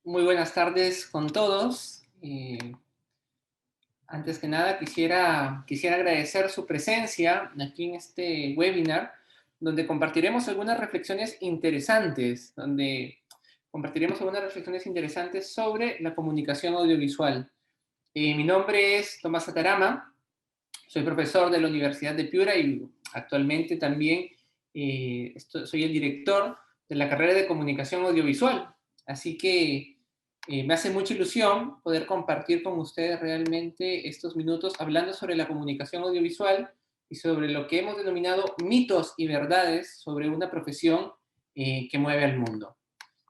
Muy buenas tardes con todos. Antes que nada, quisiera agradecer su presencia aquí en este webinar, donde compartiremos algunas reflexiones interesantes, sobre la comunicación audiovisual. Mi nombre es Tomás Atarama, soy profesor de la Universidad de Piura y actualmente también soy el director de la carrera de comunicación audiovisual. Así que me hace mucha ilusión poder compartir con ustedes realmente estos minutos hablando sobre la comunicación audiovisual y sobre lo que hemos denominado mitos y verdades sobre una profesión que mueve al mundo.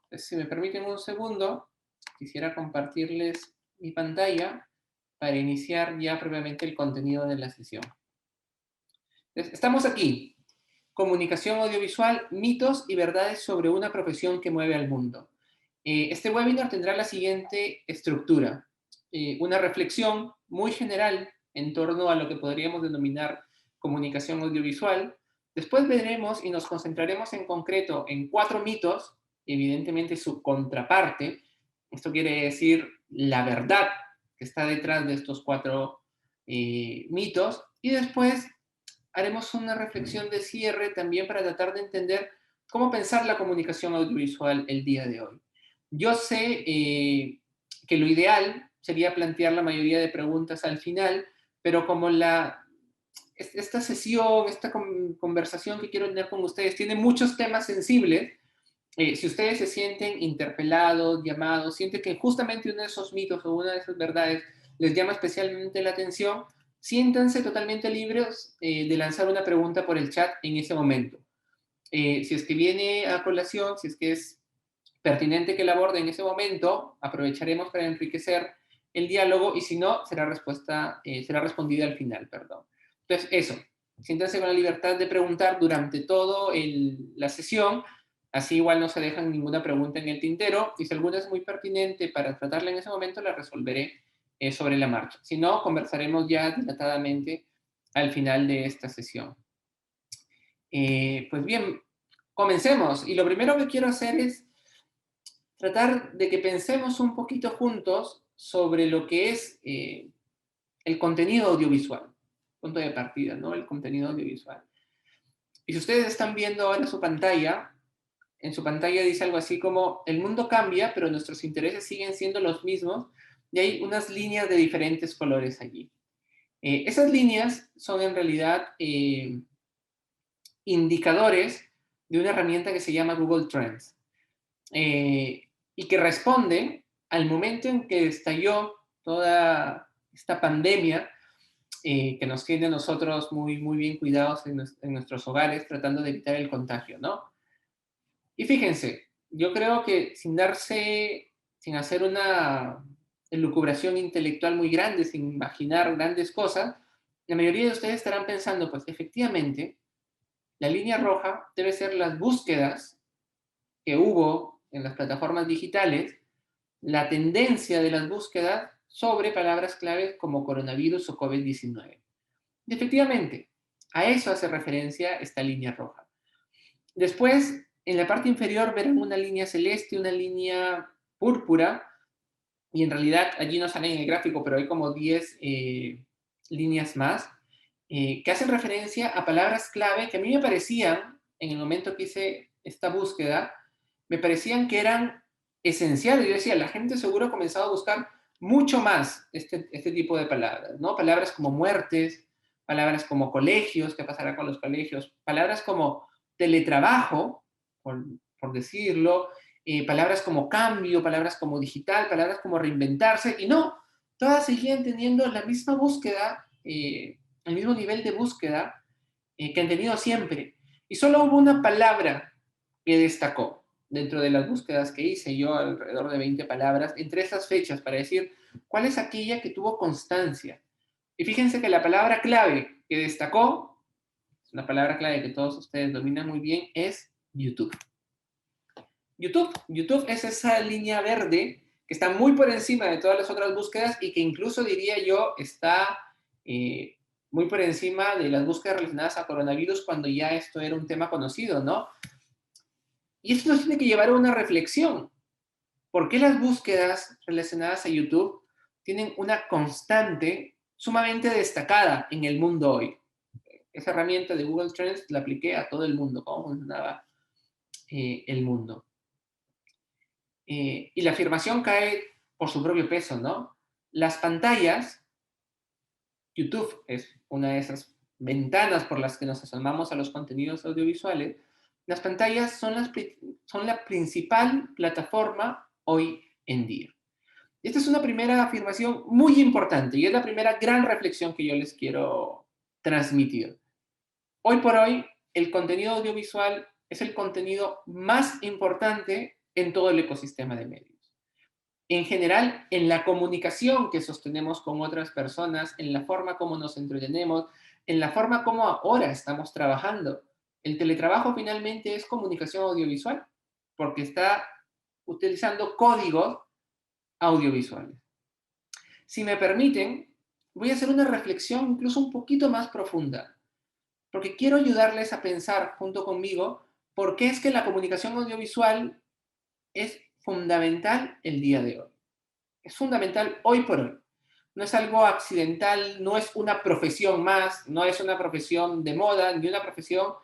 Entonces, si me permiten un segundo, quisiera compartirles mi pantalla para iniciar ya previamente el contenido de la sesión. Entonces, estamos aquí. Comunicación audiovisual, mitos y verdades sobre una profesión que mueve al mundo. Este webinar tendrá la siguiente estructura. Una reflexión muy general en torno a lo que podríamos denominar comunicación audiovisual. Después veremos y nos concentraremos en concreto en 4 mitos, evidentemente su contraparte. Esto quiere decir la verdad que está detrás de estos 4 mitos. Y después haremos una reflexión de cierre también para tratar de entender cómo pensar la comunicación audiovisual el día de hoy. Yo sé que lo ideal sería plantear la mayoría de preguntas al final, pero como esta sesión, esta conversación que quiero tener con ustedes tiene muchos temas sensibles, si ustedes se sienten interpelados, llamados, sienten que justamente uno de esos mitos o una de esas verdades les llama especialmente la atención, siéntanse totalmente libres de lanzar una pregunta por el chat en ese momento. Si es que viene a colación, si es que es pertinente que la aborde en ese momento, aprovecharemos para enriquecer el diálogo y si no, será respondida al final, perdón. Entonces, eso, siéntanse con la libertad de preguntar durante toda la sesión, así igual no se dejan ninguna pregunta en el tintero y si alguna es muy pertinente para tratarla en ese momento, la resolveré sobre la marcha. Si no, conversaremos ya dilatadamente al final de esta sesión. Pues bien, comencemos. Y lo primero que quiero hacer es tratar de que pensemos un poquito juntos sobre lo que es el contenido audiovisual. Punto de partida, ¿no? El contenido audiovisual. Y si ustedes están viendo ahora su pantalla, en su pantalla dice algo así como, el mundo cambia, pero nuestros intereses siguen siendo los mismos, y hay unas líneas de diferentes colores allí. Esas líneas son en realidad indicadores de una herramienta que se llama Google Trends. Y que responde al momento en que estalló toda esta pandemia que nos tiene a nosotros muy, muy bien cuidados en nuestros hogares, tratando de evitar el contagio, ¿no? Y fíjense, yo creo que sin hacer una elucubración intelectual muy grande, sin imaginar grandes cosas, la mayoría de ustedes estarán pensando, pues efectivamente, la línea roja debe ser las búsquedas que hubo en las plataformas digitales, la tendencia de las búsquedas sobre palabras claves como coronavirus o COVID-19. Y efectivamente, a eso hace referencia esta línea roja. Después, en la parte inferior verán una línea celeste, una línea púrpura, y en realidad allí no salen en el gráfico, pero hay como 10 líneas más, que hacen referencia a palabras clave que a mí me parecían, en el momento que hice esta búsqueda, me parecían que eran esenciales. Yo decía, la gente seguro ha comenzado a buscar mucho más este tipo de palabras, ¿no? Palabras como muertes, palabras como colegios, ¿qué pasará con los colegios? Palabras como teletrabajo, por decirlo, palabras como cambio, palabras como digital, palabras como reinventarse, y no, todas seguían teniendo la misma búsqueda, el mismo nivel de búsqueda que han tenido siempre. Y solo hubo una palabra que destacó dentro de las búsquedas que hice yo, alrededor de 20 palabras, entre esas fechas, para decir cuál es aquella que tuvo constancia. Y fíjense que la palabra clave que destacó, es una palabra clave que todos ustedes dominan muy bien, es YouTube. YouTube es esa línea verde que está muy por encima de todas las otras búsquedas y que incluso diría yo está muy por encima de las búsquedas relacionadas a coronavirus cuando ya esto era un tema conocido, ¿no? Y esto nos tiene que llevar a una reflexión, ¿Por qué las búsquedas relacionadas a YouTube tienen una constante sumamente destacada en el mundo hoy? Esa herramienta de Google Trends la apliqué a todo el mundo, cómo funcionaba el mundo. Y la afirmación cae por su propio peso, ¿no? Las pantallas, YouTube es una de esas ventanas por las que nos asomamos a los contenidos audiovisuales. Las pantallas son la principal plataforma hoy en día. Esta es una primera afirmación muy importante y es la primera gran reflexión que yo les quiero transmitir. Hoy por hoy, el contenido audiovisual es el contenido más importante en todo el ecosistema de medios. En general, en la comunicación que sostenemos con otras personas, en la forma como nos entretenemos, en la forma como ahora estamos trabajando. El teletrabajo finalmente es comunicación audiovisual, porque está utilizando códigos audiovisuales. Si me permiten, voy a hacer una reflexión incluso un poquito más profunda, porque quiero ayudarles a pensar junto conmigo por qué es que la comunicación audiovisual es fundamental el día de hoy. Es fundamental hoy por hoy. No es algo accidental, no es una profesión más, no es una profesión de moda, ni una profesión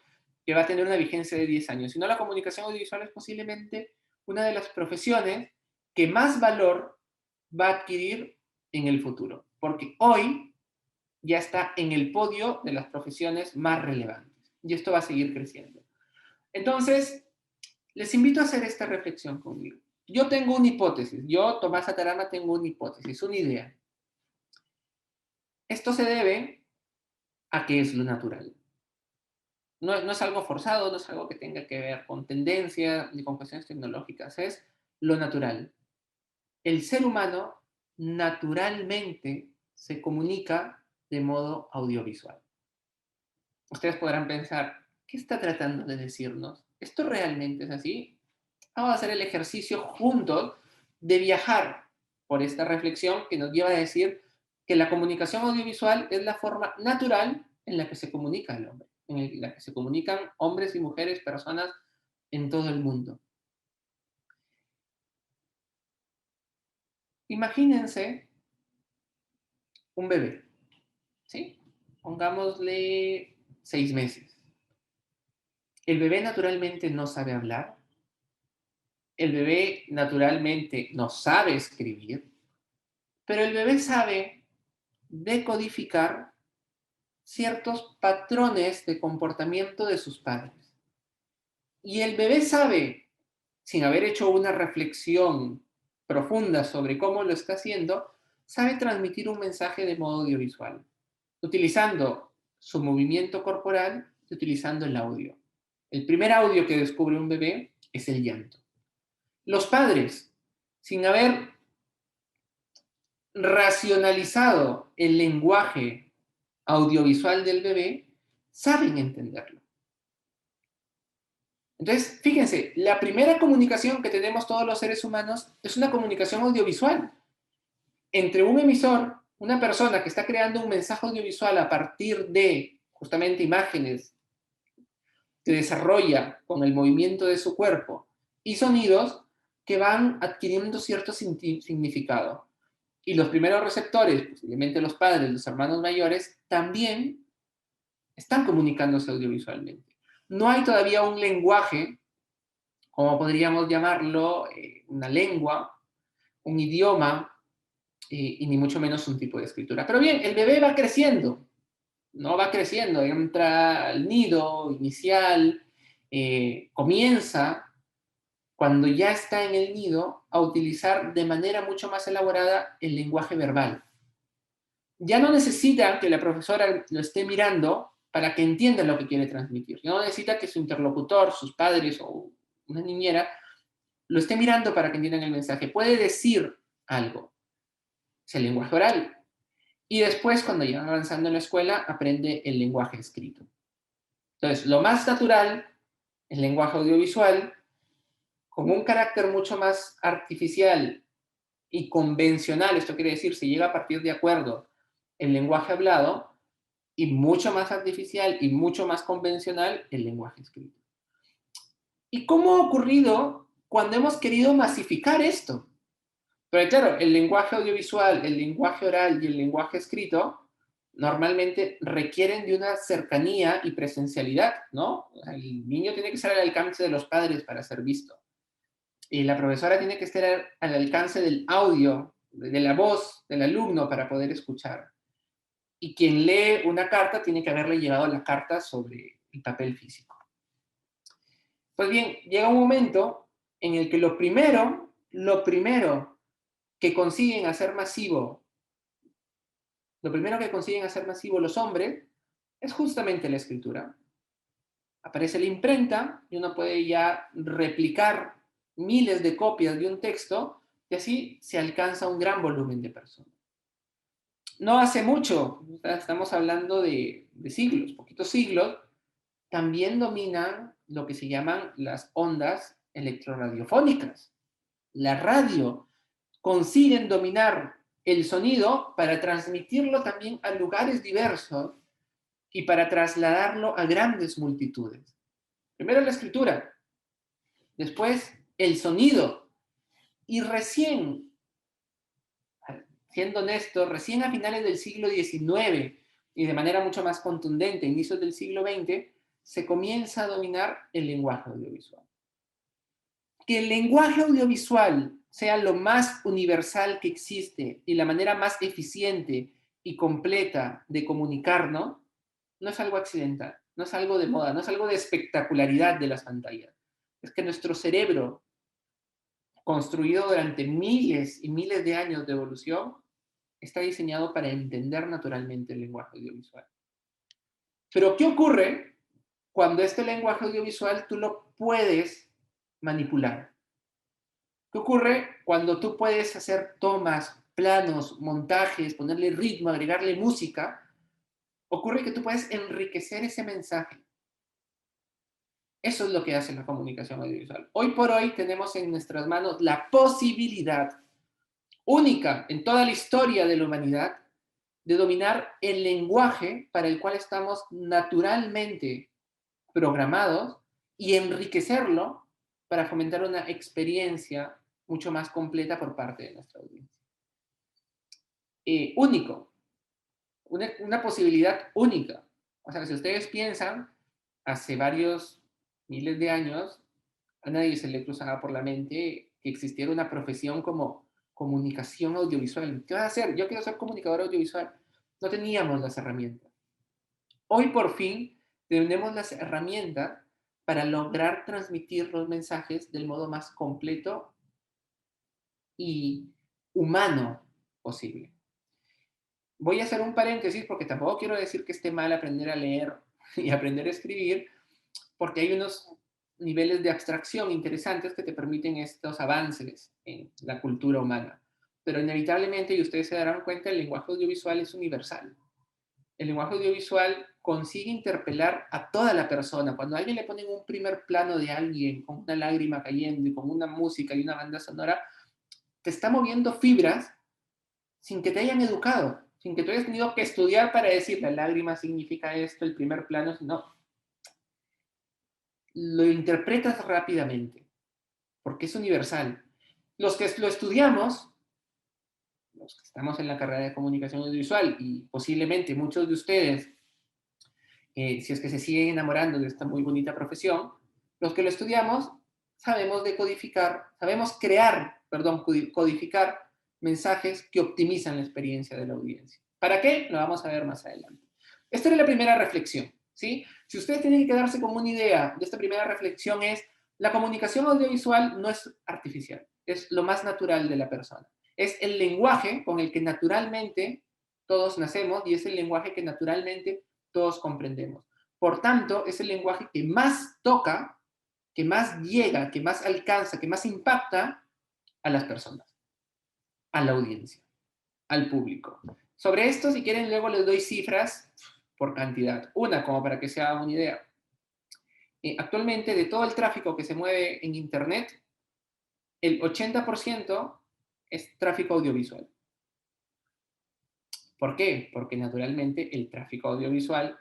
que va a tener una vigencia de 10 años, sino la comunicación audiovisual es posiblemente una de las profesiones que más valor va a adquirir en el futuro, porque hoy ya está en el podio de las profesiones más relevantes y esto va a seguir creciendo. Entonces, les invito a hacer esta reflexión conmigo. Yo tengo una hipótesis, yo, Tomás Atarama, tengo una hipótesis, una idea. Esto se debe a que es lo natural. No es algo forzado, no es algo que tenga que ver con tendencia ni con cuestiones tecnológicas, es lo natural. El ser humano naturalmente se comunica de modo audiovisual. Ustedes podrán pensar, ¿qué está tratando de decirnos? ¿Esto realmente es así? Vamos a hacer el ejercicio juntos de viajar por esta reflexión que nos lleva a decir que la comunicación audiovisual es la forma natural en la que se comunica el hombre, en la que se comunican hombres y mujeres, personas en todo el mundo. Imagínense un bebé, ¿sí? Pongámosle 6 meses. El bebé naturalmente no sabe hablar, el bebé naturalmente no sabe escribir, pero el bebé sabe decodificar ciertos patrones de comportamiento de sus padres. Y el bebé sabe, sin haber hecho una reflexión profunda sobre cómo lo está haciendo, sabe transmitir un mensaje de modo audiovisual, utilizando su movimiento corporal y utilizando el audio. El primer audio que descubre un bebé es el llanto. Los padres, sin haber racionalizado el lenguaje audiovisual del bebé, saben entenderlo. Entonces, fíjense, la primera comunicación que tenemos todos los seres humanos es una comunicación audiovisual. Entre un emisor, una persona que está creando un mensaje audiovisual a partir de justamente imágenes que desarrolla con el movimiento de su cuerpo y sonidos que van adquiriendo cierto significado. Y los primeros receptores, posiblemente los padres, los hermanos mayores, también están comunicándose audiovisualmente. No hay todavía un lenguaje, como podríamos llamarlo, una lengua, un idioma, y ni mucho menos un tipo de escritura. Pero bien, el bebé va creciendo, ¿no? Va creciendo, entra al nido inicial, comienza, cuando ya está en el nido, a utilizar de manera mucho más elaborada el lenguaje verbal. Ya no necesita que la profesora lo esté mirando para que entienda lo que quiere transmitir. Ya no necesita que su interlocutor, sus padres o una niñera lo esté mirando para que entiendan el mensaje. Puede decir algo. Es el lenguaje oral. Y después, cuando ya va avanzando en la escuela, aprende el lenguaje escrito. Entonces, lo más natural, el lenguaje audiovisual, con un carácter mucho más artificial y convencional, esto quiere decir, se llega a partir de acuerdo el lenguaje hablado, y mucho más artificial y mucho más convencional el lenguaje escrito. ¿Y cómo ha ocurrido cuando hemos querido masificar esto. Pero claro, el lenguaje audiovisual, el lenguaje oral y el lenguaje escrito normalmente requieren de una cercanía y presencialidad, ¿no? El niño tiene que estar al alcance de los padres para ser visto. Y la profesora tiene que estar al alcance del audio, de la voz del alumno para poder escuchar. Y quien lee una carta tiene que haberle llevado la carta sobre el papel físico. Pues bien, llega un momento en el que que consiguen hacer masivo, lo primero que consiguen hacer masivo los hombres es justamente la escritura. Aparece la imprenta y uno puede ya replicar miles de copias de un texto y así se alcanza un gran volumen de personas. No hace mucho, estamos hablando de siglos, poquitos siglos, también dominan lo que se llaman las ondas electroradiofónicas. La radio consiguen dominar el sonido para transmitirlo también a lugares diversos y para trasladarlo a grandes multitudes. Primero la escritura, después el sonido, y recién, siendo honesto, recién a finales del siglo XIX y de manera mucho más contundente, inicios del siglo XX, se comienza a dominar el lenguaje audiovisual. Que el lenguaje audiovisual sea lo más universal que existe y la manera más eficiente y completa de comunicarnos, no es algo accidental, no es algo de moda, no es algo de espectacularidad de las pantallas. Es que nuestro cerebro, construido durante miles y miles de años de evolución, está diseñado para entender naturalmente el lenguaje audiovisual. Pero ¿qué ocurre cuando este lenguaje audiovisual tú lo puedes manipular? ¿Qué ocurre cuando tú puedes hacer tomas, planos, montajes, ponerle ritmo, agregarle música? Ocurre que tú puedes enriquecer ese mensaje. Eso es lo que hace la comunicación audiovisual. Hoy por hoy tenemos en nuestras manos la posibilidad única en toda la historia de la humanidad de dominar el lenguaje para el cual estamos naturalmente programados y enriquecerlo para fomentar una experiencia mucho más completa por parte de nuestra audiencia. Único, una posibilidad única. O sea, si ustedes piensan, hace varios miles de años, a nadie se le cruzaba por la mente que existiera una profesión como comunicación audiovisual. ¿Qué vas a hacer? Yo quiero ser comunicador audiovisual. No teníamos las herramientas. Hoy por fin tenemos las herramientas para lograr transmitir los mensajes del modo más completo y humano posible. Voy a hacer un paréntesis porque tampoco quiero decir que esté mal aprender a leer y aprender a escribir, porque hay unos niveles de abstracción interesantes que te permiten estos avances en la cultura humana. Pero inevitablemente, y ustedes se darán cuenta, el lenguaje audiovisual es universal. El lenguaje audiovisual consigue interpelar a toda la persona. Cuando a alguien le ponen un primer plano de alguien con una lágrima cayendo y con una música y una banda sonora, te está moviendo fibras sin que te hayan educado, sin que tú hayas tenido que estudiar para decir la lágrima significa esto, el primer plano, no. Lo interpretas rápidamente, porque es universal. Los que lo estudiamos, los que estamos en la carrera de comunicación audiovisual y posiblemente muchos de ustedes, si es que se siguen enamorando de esta muy bonita profesión, los que lo estudiamos sabemos decodificar, sabemos crear, perdón, codificar mensajes que optimizan la experiencia de la audiencia. ¿Para qué? Lo vamos a ver más adelante. Esta era la primera reflexión, ¿sí? Si ustedes tienen que quedarse con una idea de esta primera reflexión es, la comunicación audiovisual no es artificial, es lo más natural de la persona. Es el lenguaje con el que naturalmente todos nacemos y es el lenguaje que naturalmente todos comprendemos. Por tanto, es el lenguaje que más toca, que más llega, que más alcanza, que más impacta a las personas, a la audiencia, al público. Sobre esto, si quieren, luego les doy cifras por cantidad. Una, como para que se hagan una idea. Actualmente, de todo el tráfico que se mueve en Internet, el 80% es tráfico audiovisual. ¿Por qué? Porque naturalmente el tráfico audiovisual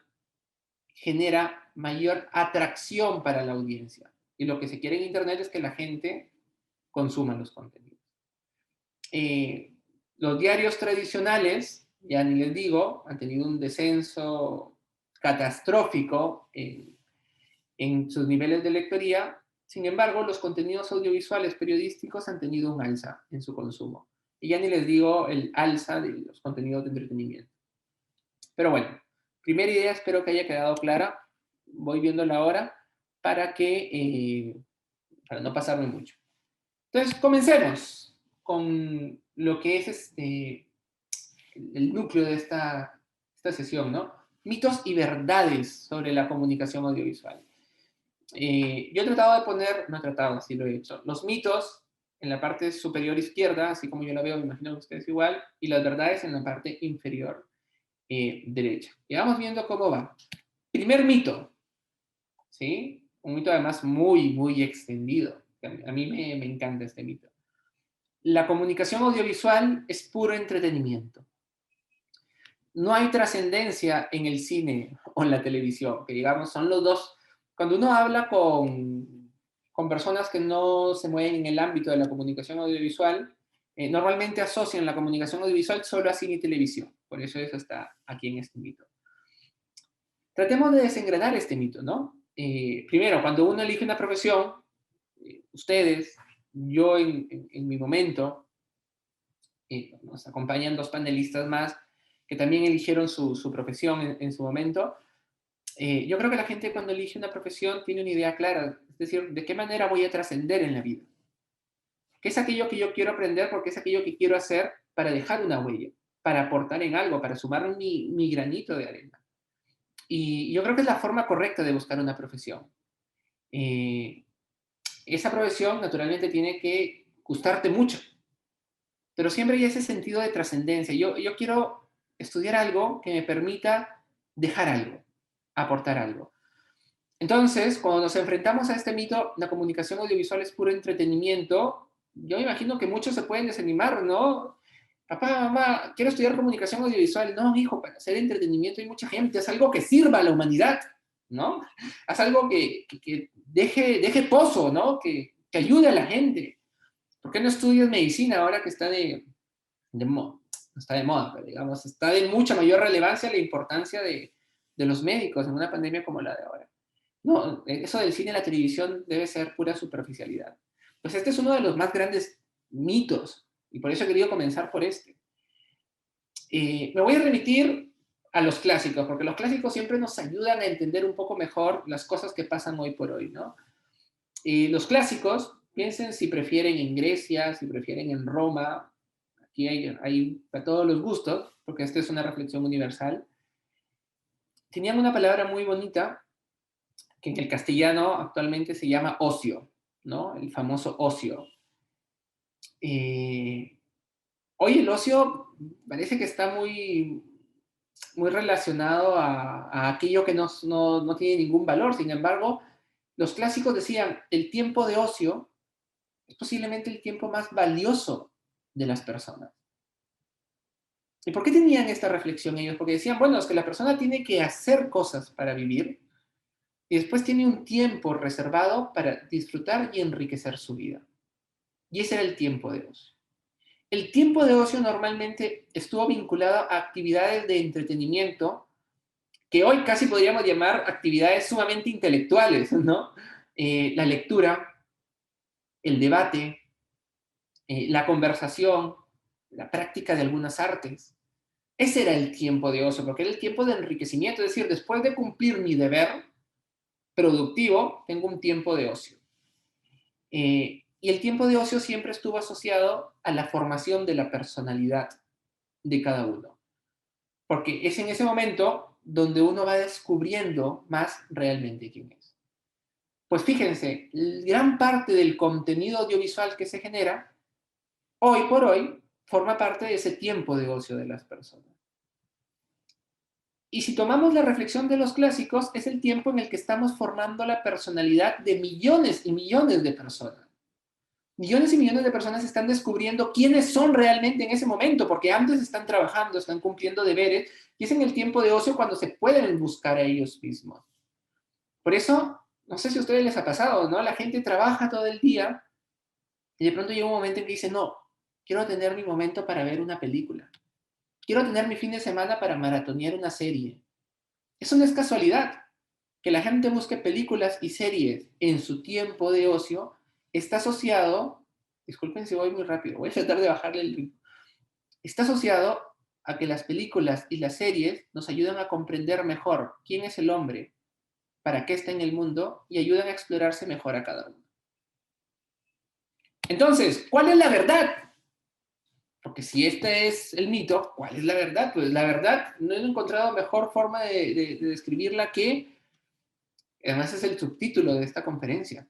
genera mayor atracción para la audiencia. Y lo que se quiere en Internet es que la gente consuman los contenidos. Los diarios tradicionales, ya ni les digo, han tenido un descenso catastrófico en sus niveles de lectoría. Sin embargo, los contenidos audiovisuales periodísticos han tenido un alza en su consumo. Y ya ni les digo el alza de los contenidos de entretenimiento. Pero bueno, primera idea, espero que haya quedado clara. Voy viéndola ahora para para no pasarme mucho. Entonces, comencemos con lo que es el núcleo de esta sesión, ¿no? Mitos y verdades sobre la comunicación audiovisual. Yo he tratado de poner, no he tratado, así lo he hecho, los mitos en la parte superior izquierda, así como yo la veo, me imagino que ustedes igual, y las verdades en la parte inferior derecha. Y vamos viendo cómo va. Primer mito, ¿sí? Un mito además muy, muy extendido. A mí me encanta este mito. La comunicación audiovisual es puro entretenimiento. No hay trascendencia en el cine o en la televisión, que digamos son los dos. Cuando uno habla con personas que no se mueven en el ámbito de la comunicación audiovisual, normalmente asocian la comunicación audiovisual solo a cine y televisión. Por eso está aquí en este mito. Tratemos de desengranar este mito, ¿no? Primero, cuando uno elige una profesión, ustedes, yo en mi momento, nos acompañan dos panelistas más que también eligieron su profesión en su momento. Yo creo que la gente cuando elige una profesión tiene una idea clara, es decir, de qué manera voy a trascender en la vida. ¿Qué es aquello que yo quiero aprender? Porque es aquello que quiero hacer para dejar una huella, para aportar en algo, para sumar mi granito de arena. Y yo creo que es la forma correcta de buscar una profesión. Esa profesión naturalmente tiene que gustarte mucho, pero siempre hay ese sentido de trascendencia. Yo quiero estudiar algo que me permita dejar algo, aportar algo. Entonces, cuando nos enfrentamos a este mito, la comunicación audiovisual es puro entretenimiento, yo me imagino que muchos se pueden desanimar, ¿no? Papá, mamá, quiero estudiar comunicación audiovisual. No, hijo, para hacer entretenimiento hay mucha gente, haz algo que sirva a la humanidad, ¿no? Haz algo que deje pozo, ¿no? Que ayude a la gente. ¿Por qué no estudias medicina ahora que está no está de moda, pero digamos, está de mucha mayor relevancia la importancia de los médicos en una pandemia como la de ahora? No, eso del cine y la televisión debe ser pura superficialidad. Pues este es uno de los más grandes mitos, y por eso he querido comenzar por este. Me voy a remitir a los clásicos, porque los clásicos siempre nos ayudan a entender un poco mejor las cosas que pasan hoy por hoy, ¿no? Los clásicos, piensen si prefieren en Grecia, si prefieren en Roma, aquí hay para todos los gustos, porque esta es una reflexión universal. Tenían una palabra muy bonita que en el castellano actualmente se llama ocio, ¿no? El famoso ocio. Hoy el ocio parece que está muy, muy relacionado a aquello que no tiene ningún valor. Sin embargo, los clásicos decían, el tiempo de ocio es posiblemente el tiempo más valioso de las personas. ¿Y por qué tenían esta reflexión ellos? Porque decían, bueno, es que la persona tiene que hacer cosas para vivir y después tiene un tiempo reservado para disfrutar y enriquecer su vida. Y ese era el tiempo de ocio. El tiempo de ocio normalmente estuvo vinculado a actividades de entretenimiento que hoy casi podríamos llamar actividades sumamente intelectuales, ¿no? La lectura, el debate, la conversación, la práctica de algunas artes. Ese era el tiempo de ocio, porque era el tiempo de enriquecimiento, es decir, después de cumplir mi deber productivo, tengo un tiempo de ocio. Y el tiempo de ocio siempre estuvo asociado a la formación de la personalidad de cada uno, porque es en ese momento donde uno va descubriendo más realmente quién es. Pues fíjense, gran parte del contenido audiovisual que se genera, hoy por hoy, forma parte de ese tiempo de ocio de las personas. Y si tomamos la reflexión de los clásicos, es el tiempo en el que estamos formando la personalidad de millones y millones de personas. Millones y millones de personas están descubriendo quiénes son realmente en ese momento, porque antes están trabajando, están cumpliendo deberes, y es en el tiempo de ocio cuando se pueden buscar a ellos mismos. Por eso, no sé si a ustedes les ha pasado, ¿no? La gente trabaja todo el día, Y de pronto llega un momento en que dice, no, quiero tener mi momento para ver una película. Quiero tener mi fin de semana para maratonear una serie. Eso no es casualidad. Que la gente busque películas y series en su tiempo de ocio está asociado, disculpen si voy muy rápido, voy a tratar de bajarle el ritmo, está asociado a que las películas y las series nos ayudan a comprender mejor quién es el hombre, para qué está en el mundo y ayudan a explorarse mejor a cada uno. Entonces, ¿cuál es la verdad? Porque si este es el mito, ¿cuál es la verdad? Pues la verdad, no he encontrado mejor forma de describirla que, además es el subtítulo de esta conferencia,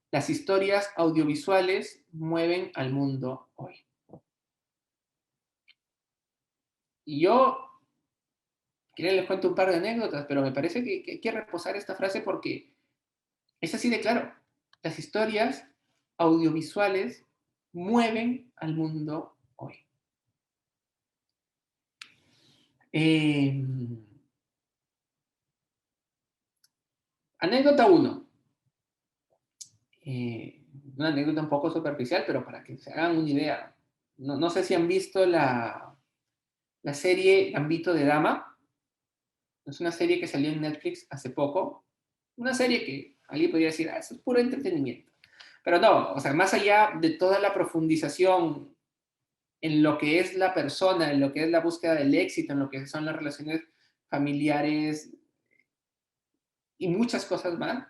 las historias audiovisuales mueven al mundo hoy. Y yo, quieren les cuento un par de anécdotas, pero me parece que hay que reposar esta frase porque es así de claro. Las historias audiovisuales mueven al mundo hoy. Eh, Anécdota 1. Una anécdota un poco superficial, pero para que se hagan una idea. No sé si han visto la serie Gambito de Dama. Es una serie que salió en Netflix hace poco. Una serie que alguien podría decir, ah, eso es puro entretenimiento. Pero no, o sea, más allá de toda la profundización en lo que es la persona, en lo que es la búsqueda del éxito, en lo que son las relaciones familiares y muchas cosas más,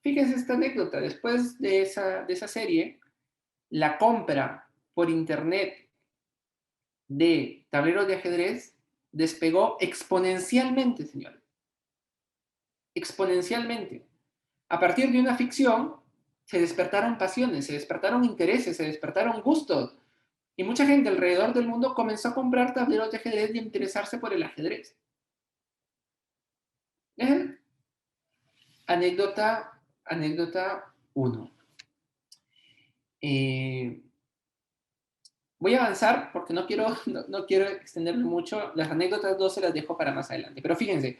fíjense esta anécdota. Después de esa serie, la compra por internet de tableros de ajedrez despegó exponencialmente, señores. Exponencialmente. A partir de una ficción, se despertaron pasiones, se despertaron intereses, se despertaron gustos. Y mucha gente alrededor del mundo comenzó a comprar tableros de ajedrez y a interesarse por el ajedrez. Anécdota, anécdota 1. Eh, Voy a avanzar porque no quiero extenderme mucho. Las anécdotas 2 se las dejo para más adelante. Pero fíjense,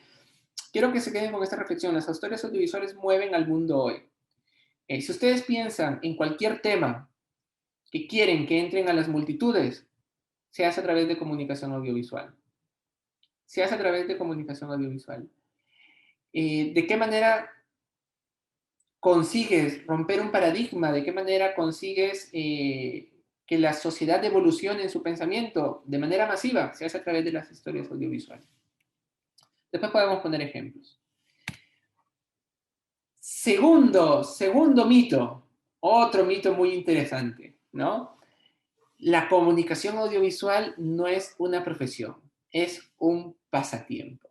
quiero que se queden con esta reflexión. Las historias audiovisuales mueven al mundo hoy. Si ustedes piensan en cualquier tema que quieren que entren a las multitudes, se hace a través de comunicación audiovisual. Se hace a través de comunicación audiovisual. ¿De qué manera consigues romper un paradigma? ¿De qué manera consigues que la sociedad evolucione en su pensamiento de manera masiva? Se hace a través de las historias audiovisuales. Después podemos poner ejemplos. Segundo mito, otro mito muy interesante, ¿no? La comunicación audiovisual no es una profesión, es un pasatiempo.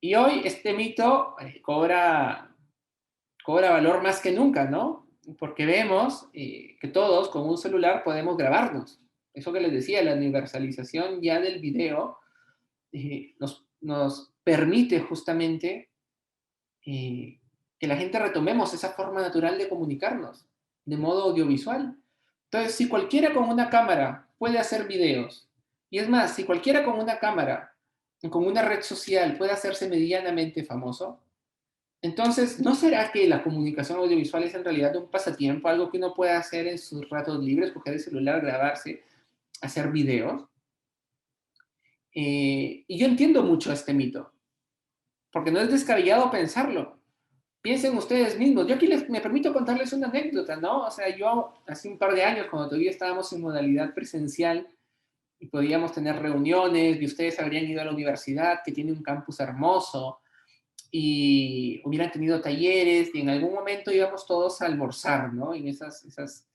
Y hoy este mito cobra valor más que nunca, ¿no? Porque vemos que todos con un celular podemos grabarnos. Eso que les decía, la universalización ya del video nos permite justamente que la gente retomemos esa forma natural de comunicarnos de modo audiovisual. Entonces, si cualquiera con una cámara puede hacer videos, y es más, si cualquiera con una cámara, con una red social puede hacerse medianamente famoso, entonces, ¿no será que la comunicación audiovisual es en realidad un pasatiempo, algo que uno puede hacer en sus ratos libres, coger el celular, grabarse, hacer videos? Y yo entiendo mucho este mito, porque no es descabellado pensarlo. Piensen ustedes mismos. Yo aquí me permito contarles una anécdota, ¿no? O sea, yo hace un par de años, cuando todavía estábamos en modalidad presencial y podíamos tener reuniones y ustedes habrían ido a la universidad, que tiene un campus hermoso, y hubieran tenido talleres y en algún momento íbamos todos a almorzar, ¿no? En esas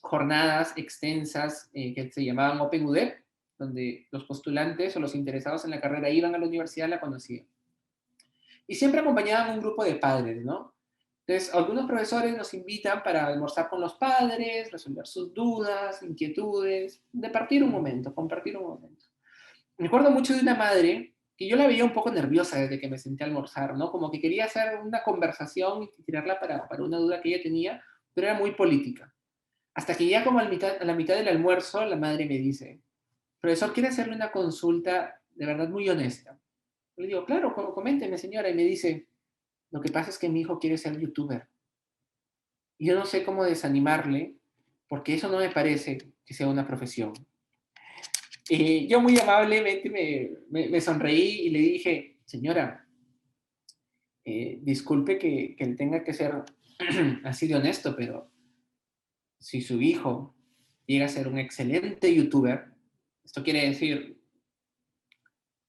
jornadas extensas que se llamaban Open UDEP, donde los postulantes o los interesados en la carrera iban a la universidad, la conocían. Y siempre acompañaban un grupo de padres, ¿no? Entonces, algunos profesores nos invitan para almorzar con los padres, resolver sus dudas, inquietudes, departir un momento, compartir un momento. Me acuerdo mucho de una madre que yo la veía un poco nerviosa desde que me senté a almorzar, ¿no? Como que quería hacer una conversación y tirarla para una duda que ella tenía, pero era muy política. Hasta que ya como a la mitad del almuerzo, la madre me dice, profesor, ¿quiere hacerle una consulta de verdad muy honesta? Yo le digo, claro, coménteme, señora. Y me dice, lo que pasa es que mi hijo quiere ser youtuber. Y yo no sé cómo desanimarle, porque eso no me parece que sea una profesión. Yo muy amablemente me sonreí y le dije, señora, disculpe que él tenga que ser así de honesto, pero si su hijo llega a ser un excelente youtuber, esto quiere decir,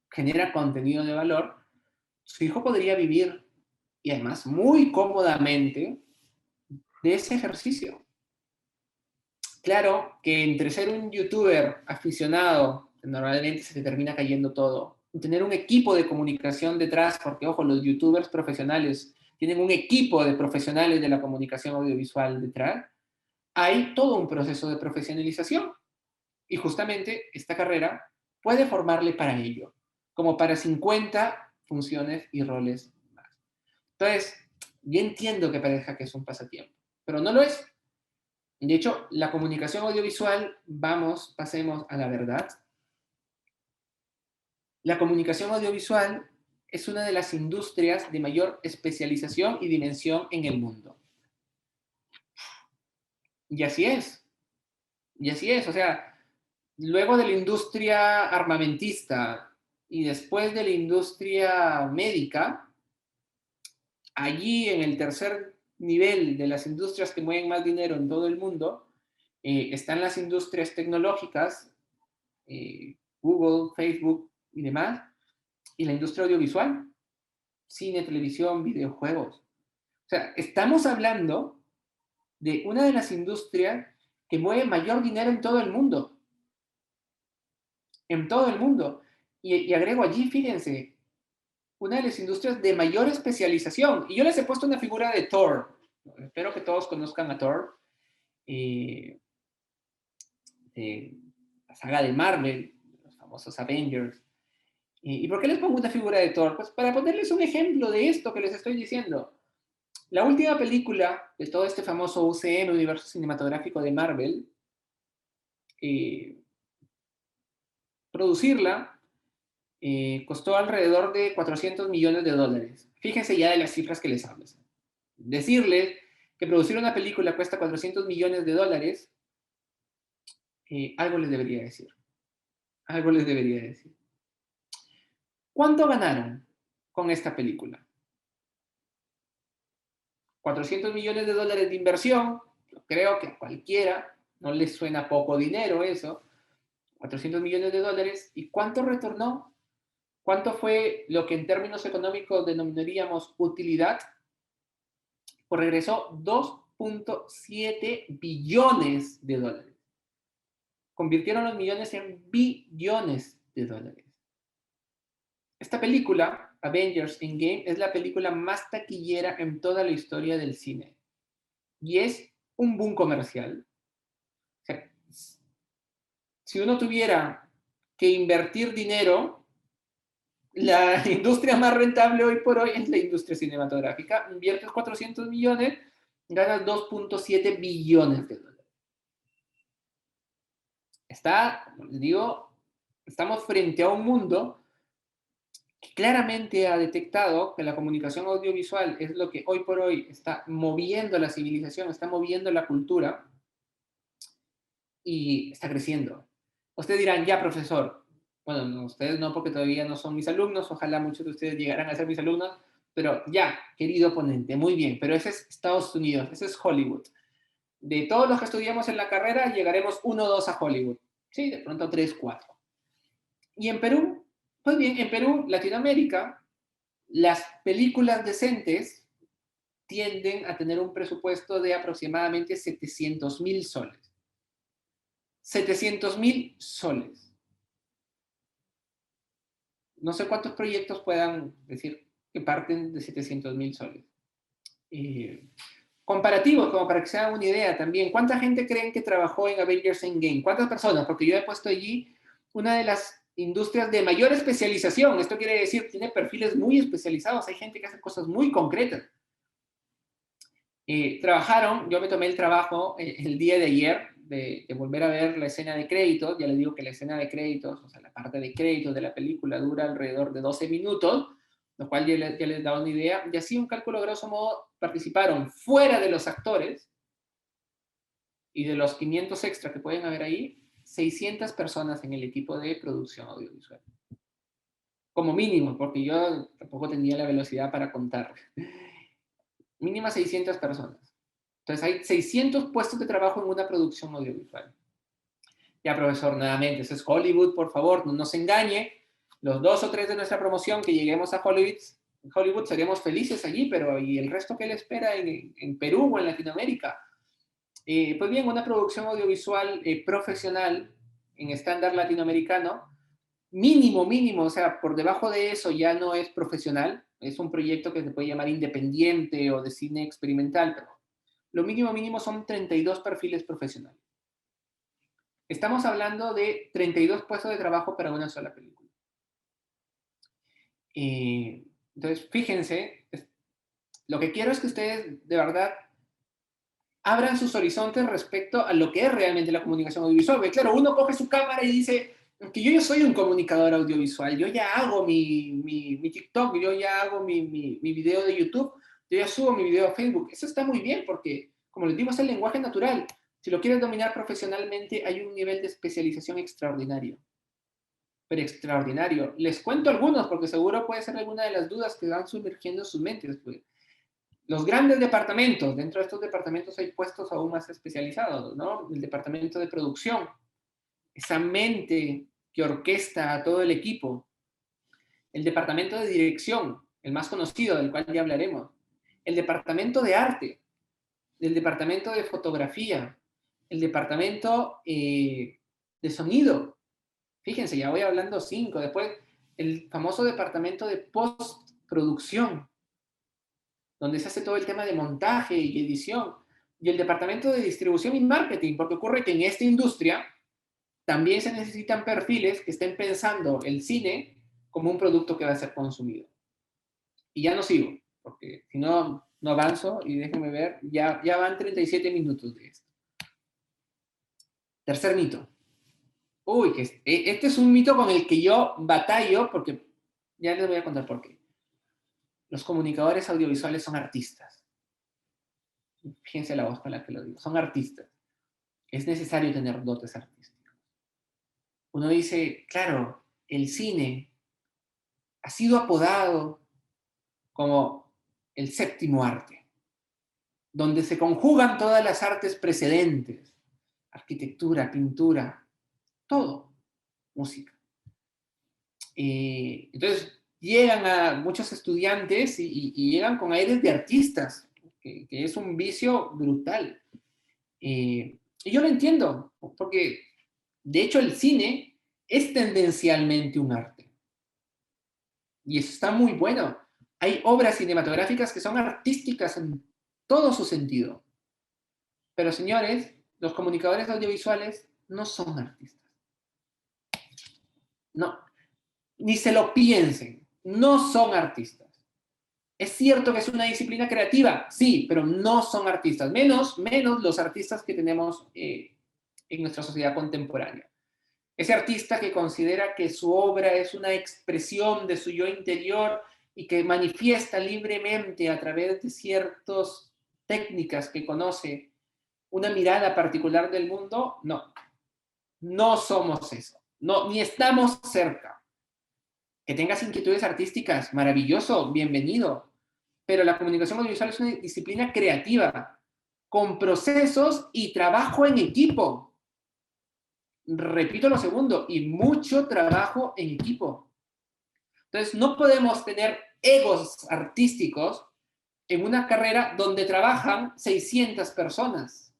genera contenido de valor, su hijo podría vivir, y además muy cómodamente, de ese ejercicio. Claro que entre ser un youtuber aficionado, normalmente se te termina cayendo todo, y tener un equipo de comunicación detrás, porque ojo, los youtubers profesionales tienen un equipo de profesionales de la comunicación audiovisual detrás, hay todo un proceso de profesionalización. Y justamente esta carrera puede formarle para ello, como para 50 funciones y roles más. Entonces, yo entiendo que parezca que es un pasatiempo, pero no lo es. De hecho, la comunicación audiovisual, pasemos a la verdad. La comunicación audiovisual es una de las industrias de mayor especialización y dimensión en el mundo. Y así es. Y así es. O sea, luego de la industria armamentista y después de la industria médica, allí en el tercer nivel de las industrias que mueven más dinero en todo el mundo, están las industrias tecnológicas, Google, Facebook y demás, y la industria audiovisual, cine, televisión, videojuegos. O sea, estamos hablando de una de las industrias que mueve mayor dinero en todo el mundo. En todo el mundo. Y agrego allí, fíjense, una de las industrias de mayor especialización. Y yo les he puesto una figura de Thor. Espero que todos conozcan a Thor. Eh, de la saga de Marvel, los famosos Avengers. ¿Y por qué les pongo una figura de Thor? Pues para ponerles un ejemplo de esto que les estoy diciendo. La última película de todo este famoso UCM, Universo Cinematográfico de Marvel, eh, producirla costó alrededor de 400 millones de dólares. Fíjense ya de las cifras que les hablo. Decirles que producir una película cuesta 400 millones de dólares, algo les debería decir. Algo les debería decir. ¿Cuánto ganaron con esta película? 400 millones de dólares de inversión, creo que a cualquiera no les suena poco dinero eso, 400 millones de dólares, ¿y cuánto retornó? ¿Cuánto fue lo que en términos económicos denominaríamos utilidad? Pues regresó 2.7 billones de dólares. Convirtieron los millones en billones de dólares. Esta película, Avengers Endgame, es la película más taquillera en toda la historia del cine. Y es un boom comercial. O sea, si uno tuviera que invertir dinero, la industria más rentable hoy por hoy es la industria cinematográfica. Inviertes 400 millones, ganas 2.7 billones de dólares. Como les digo, estamos frente a un mundo que claramente ha detectado que la comunicación audiovisual es lo que hoy por hoy está moviendo la civilización, está moviendo la cultura y está creciendo. Ustedes dirán, ya profesor, bueno, no, ustedes no porque todavía no son mis alumnos, ojalá muchos de ustedes llegaran a ser mis alumnos, pero ya, querido ponente, muy bien, pero ese es Estados Unidos, ese es Hollywood. De todos los que estudiamos en la carrera, llegaremos 1 o 2 a Hollywood. Sí, de pronto 3, 4. Y en Perú, pues bien, en Perú, Latinoamérica, las películas decentes tienden a tener un presupuesto de aproximadamente 700,000 soles. 700,000 soles. No sé cuántos proyectos puedan decir que parten de 700,000 soles. Comparativos, como para que se hagan una idea también. ¿Cuánta gente creen que trabajó en Avengers Endgame? ¿Cuántas personas? Porque yo he puesto allí una de las industrias de mayor especialización. Esto quiere decir, tiene perfiles muy especializados. Hay gente que hace cosas muy concretas. Trabajaron, yo me tomé el trabajo el día de ayer de volver a ver la escena de créditos. Ya les digo que la escena de créditos, o sea, la parte de créditos de la película dura alrededor de 12 minutos, lo cual ya les da una idea. Y así un cálculo grosso modo participaron fuera de los actores Y de los 500 extra que pueden haber ahí, 600 personas en el equipo de producción audiovisual. Como mínimo, porque yo tampoco tenía la velocidad para contar. Mínima 600 personas. Entonces hay 600 puestos de trabajo en una producción audiovisual. Ya, profesor, nuevamente, eso es Hollywood, por favor, no nos engañe. Los 2 o 3 de nuestra promoción que lleguemos a Hollywood seríamos felices allí, pero ¿y el resto qué le espera en Perú o en Latinoamérica? Pues bien, una producción audiovisual profesional en estándar latinoamericano, mínimo, o sea, por debajo de eso ya no es profesional, es un proyecto que se puede llamar independiente o de cine experimental, pero lo mínimo son 32 perfiles profesionales. Estamos hablando de 32 puestos de trabajo para una sola película. Entonces, fíjense, lo que quiero es que ustedes de verdad abran sus horizontes respecto a lo que es realmente la comunicación audiovisual. Porque claro, uno coge su cámara y dice que yo ya soy un comunicador audiovisual, yo ya hago mi TikTok, yo ya hago mi video de YouTube, yo ya subo mi video a Facebook. Eso está muy bien porque, como les digo, es el lenguaje natural. Si lo quieres dominar profesionalmente, hay un nivel de especialización extraordinario. Pero extraordinario. Les cuento algunos porque seguro puede ser alguna de las dudas que van sumergiendo en sus mentes. Pues. Los grandes departamentos, dentro de estos departamentos hay puestos aún más especializados, ¿no? El departamento de producción, esa mente que orquesta a todo el equipo. El departamento de dirección, el más conocido, del cual ya hablaremos. El departamento de arte, el departamento de fotografía, el departamento de sonido. Fíjense, ya voy hablando 5. Después, el famoso departamento de postproducción, donde se hace todo el tema de montaje y edición, y el departamento de distribución y marketing, porque ocurre que en esta industria también se necesitan perfiles que estén pensando el cine como un producto que va a ser consumido. Y ya no sigo, porque si no, no avanzo y déjenme ver, ya van 37 minutos de esto. Tercer mito. Uy, que este es un mito con el que yo batallo, porque ya les voy a contar por qué. Los comunicadores audiovisuales son artistas. Fíjense la voz con la que lo digo. Son artistas. Es necesario tener dotes artísticos. Uno dice, claro, el cine ha sido apodado como el séptimo arte, donde se conjugan todas las artes precedentes, arquitectura, pintura, todo, música. Entonces, llegan a muchos estudiantes y llegan con aires de artistas, que es un vicio brutal. Y yo lo entiendo, porque de hecho el cine es tendencialmente un arte. Y eso está muy bueno. Hay obras cinematográficas que son artísticas en todo su sentido. Pero señores, los comunicadores audiovisuales no son artistas. No, ni se lo piensen. No son artistas. Es cierto que es una disciplina creativa, sí, pero no son artistas. Menos los artistas que tenemos en nuestra sociedad contemporánea. Ese artista que considera que su obra es una expresión de su yo interior y que manifiesta libremente a través de ciertas técnicas que conoce una mirada particular del mundo, no somos eso. No, ni estamos cerca. Que tengas inquietudes artísticas, maravilloso, bienvenido. Pero la comunicación audiovisual es una disciplina creativa, con procesos y trabajo en equipo. Repito lo segundo, y mucho trabajo en equipo. Entonces, no podemos tener egos artísticos en una carrera donde trabajan 600 personas.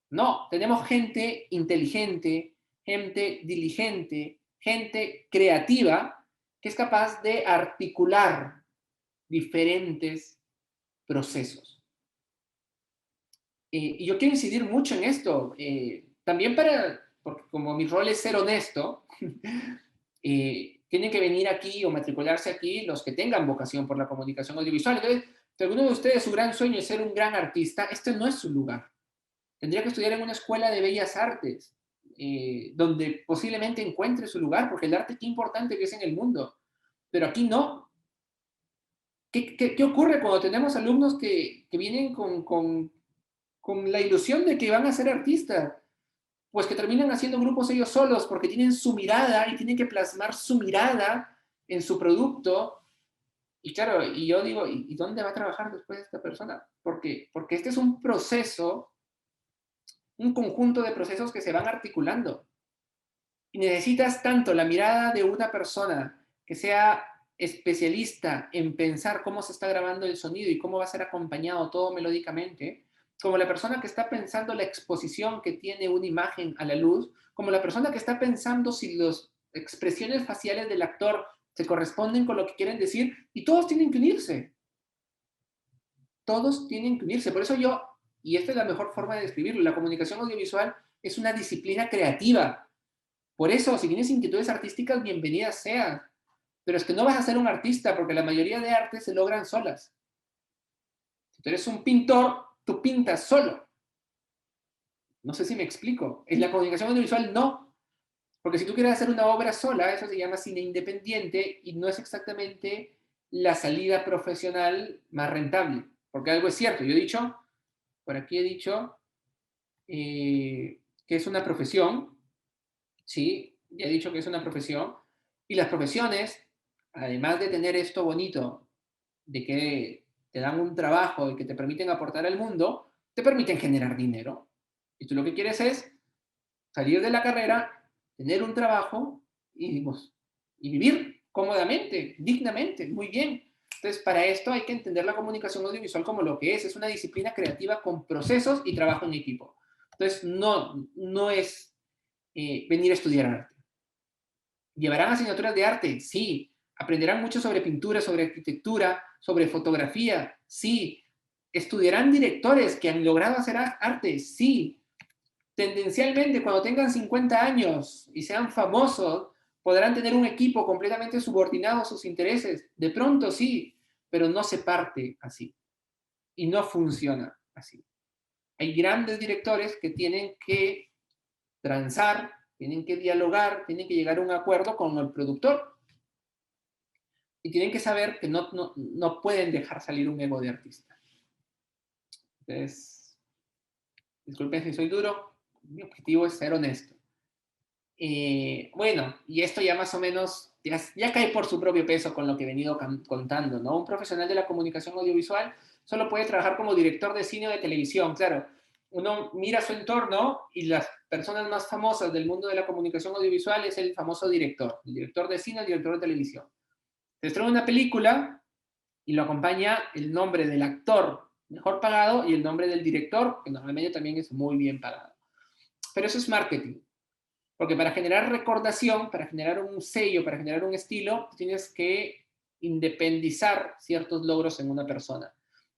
No, tenemos gente inteligente, gente diligente, gente creativa que es capaz de articular diferentes procesos. Y yo quiero incidir mucho en esto, también porque como mi rol es ser honesto, tienen que venir aquí o matricularse aquí los que tengan vocación por la comunicación audiovisual. Entonces, si alguno de ustedes su gran sueño es ser un gran artista, este no es su lugar. Tendría que estudiar en una escuela de bellas artes, donde posiblemente encuentre su lugar, porque el arte qué importante que es en el mundo. Pero aquí no. ¿Qué ocurre cuando tenemos alumnos que vienen con con la ilusión de que van a ser artistas, pues que terminan haciendo grupos ellos solos porque tienen su mirada y tienen que plasmar su mirada en su producto. Y claro, y yo digo, ¿y dónde va a trabajar después esta persona? Porque este es un proceso, un conjunto de procesos que se van articulando. Y necesitas tanto la mirada de una persona que sea especialista en pensar cómo se está grabando el sonido y cómo va a ser acompañado todo melódicamente, como la persona que está pensando la exposición que tiene una imagen a la luz, como la persona que está pensando si las expresiones faciales del actor se corresponden con lo que quieren decir, y todos tienen que unirse. Todos tienen que unirse. Por eso yo, y esta es la mejor forma de describirlo, la comunicación audiovisual es una disciplina creativa. Por eso, si tienes inquietudes artísticas, bienvenidas sean. Pero es que no vas a ser un artista, porque la mayoría de artes se logran solas. Si tú eres un pintor, tú pintas solo. No sé si me explico. En la comunicación audiovisual no. Porque si tú quieres hacer una obra sola, eso se llama cine independiente y no es exactamente la salida profesional más rentable. Porque algo es cierto. Yo he dicho, por aquí he dicho, que es una profesión, ¿sí? Ya he dicho que es una profesión. Y las profesiones, además de tener esto bonito, de que te dan un trabajo y que te permiten aportar al mundo, te permiten generar dinero. Y tú lo que quieres es salir de la carrera, tener un trabajo y vivir cómodamente, dignamente, muy bien. Entonces, para esto hay que entender la comunicación audiovisual como lo que es una disciplina creativa con procesos y trabajo en equipo. Entonces, no es venir a estudiar arte. ¿Llevarán asignaturas de arte? Sí. ¿Aprenderán mucho sobre pintura, sobre arquitectura, sobre fotografía? Sí. ¿Estudiarán directores que han logrado hacer arte? Sí. Tendencialmente, cuando tengan 50 años y sean famosos, podrán tener un equipo completamente subordinado a sus intereses. De pronto sí, pero no se parte así. Y no funciona así. Hay grandes directores que tienen que transar, tienen que dialogar, tienen que llegar a un acuerdo con el productor. Y tienen que saber que no pueden dejar salir un ego de artista. Entonces, disculpen si soy duro, mi objetivo es ser honesto. Bueno, y esto ya más o menos, ya cae por su propio peso con lo que he venido contando, ¿no? Un profesional de la comunicación audiovisual solo puede trabajar como director de cine o de televisión, claro. Uno mira su entorno y las personas más famosas del mundo de la comunicación audiovisual es el famoso director, el director de cine, el director de televisión. Se estrena una película y lo acompaña el nombre del actor mejor pagado y el nombre del director, que normalmente también es muy bien pagado. Pero eso es marketing. Porque para generar recordación, para generar un sello, para generar un estilo, tienes que independizar ciertos logros en una persona.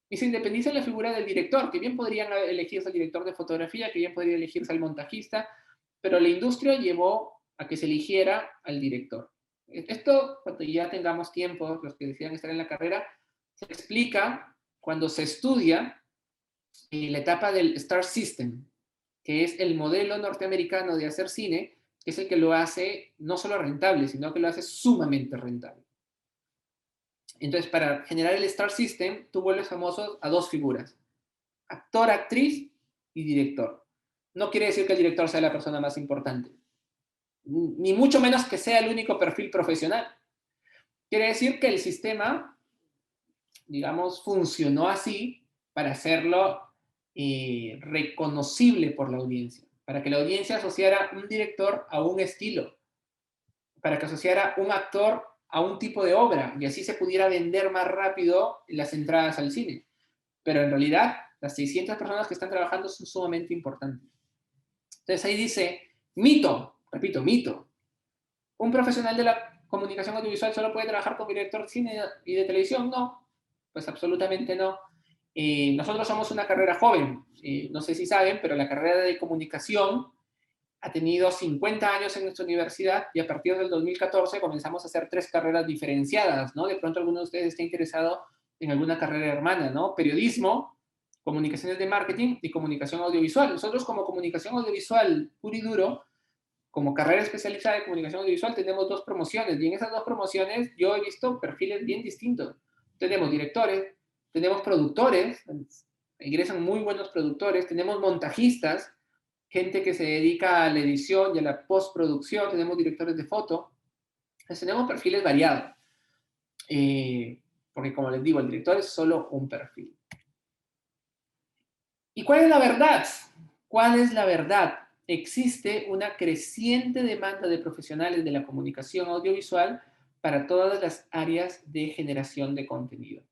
Y se independiza la figura del director, que bien podrían elegirse el director de fotografía, que bien podría elegirse el montajista, pero la industria llevó a que se eligiera al director. Esto, cuando ya tengamos tiempo, los que decidan estar en la carrera, se explica cuando se estudia la etapa del Star System, que es el modelo norteamericano de hacer cine, que es el que lo hace no solo rentable, sino que lo hace sumamente rentable. Entonces, para generar el Star System, tú vuelves famosos a dos figuras, actor, actriz y director. No quiere decir que el director sea la persona más importante, ni mucho menos que sea el único perfil profesional. Quiere decir que el sistema, digamos, funcionó así para hacerlo reconocible por la audiencia, para que la audiencia asociara un director a un estilo, para que asociara un actor a un tipo de obra y así se pudiera vender más rápido las entradas al cine. Pero en realidad, las 600 personas que están trabajando son sumamente importantes. Entonces ahí dice, mito, repito, mito. ¿Un profesional de la comunicación audiovisual solo puede trabajar como director de cine y de televisión? No, pues absolutamente no. Nosotros somos una carrera joven, no sé si saben, pero la carrera de comunicación ha tenido 50 años en nuestra universidad y a partir del 2014 comenzamos a hacer 3 carreras diferenciadas, ¿no? De pronto alguno de ustedes está interesado en alguna carrera hermana, ¿no? Periodismo, comunicaciones de marketing y comunicación audiovisual. Nosotros como comunicación audiovisual puro y duro, como carrera especializada de comunicación audiovisual, tenemos 2 promociones y en esas 2 promociones yo he visto perfiles bien distintos. Tenemos directores, tenemos productores, ingresan muy buenos productores, tenemos montajistas, gente que se dedica a la edición y a la postproducción, tenemos directores de foto, entonces tenemos perfiles variados, porque como les digo, el director es solo un perfil. ¿Y cuál es la verdad? ¿Cuál es la verdad? Existe una creciente demanda de profesionales de la comunicación audiovisual para todas las áreas de generación de contenido.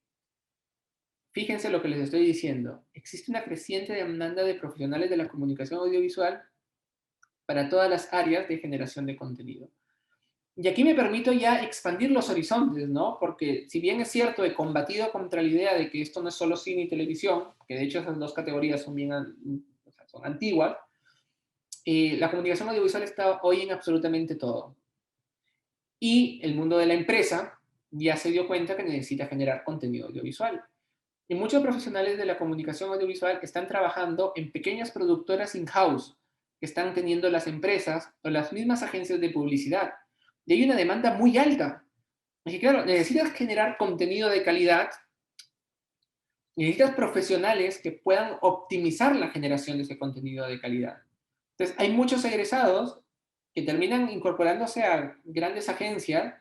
Fíjense lo que les estoy diciendo. Existe una creciente demanda de profesionales de la comunicación audiovisual para todas las áreas de generación de contenido. Y aquí me permito ya expandir los horizontes, ¿no? Porque si bien es cierto, he combatido contra la idea de que esto no es solo cine y televisión, que de hecho esas dos categorías son bien, o sea, son antiguas, la comunicación audiovisual está hoy en absolutamente todo. Y el mundo de la empresa ya se dio cuenta que necesita generar contenido audiovisual. Y muchos profesionales de la comunicación audiovisual están trabajando en pequeñas productoras in-house que están teniendo las empresas o las mismas agencias de publicidad. Y hay una demanda muy alta. Es que, claro, necesitas generar contenido de calidad, necesitas profesionales que puedan optimizar la generación de ese contenido de calidad. Entonces, hay muchos egresados que terminan incorporándose a grandes agencias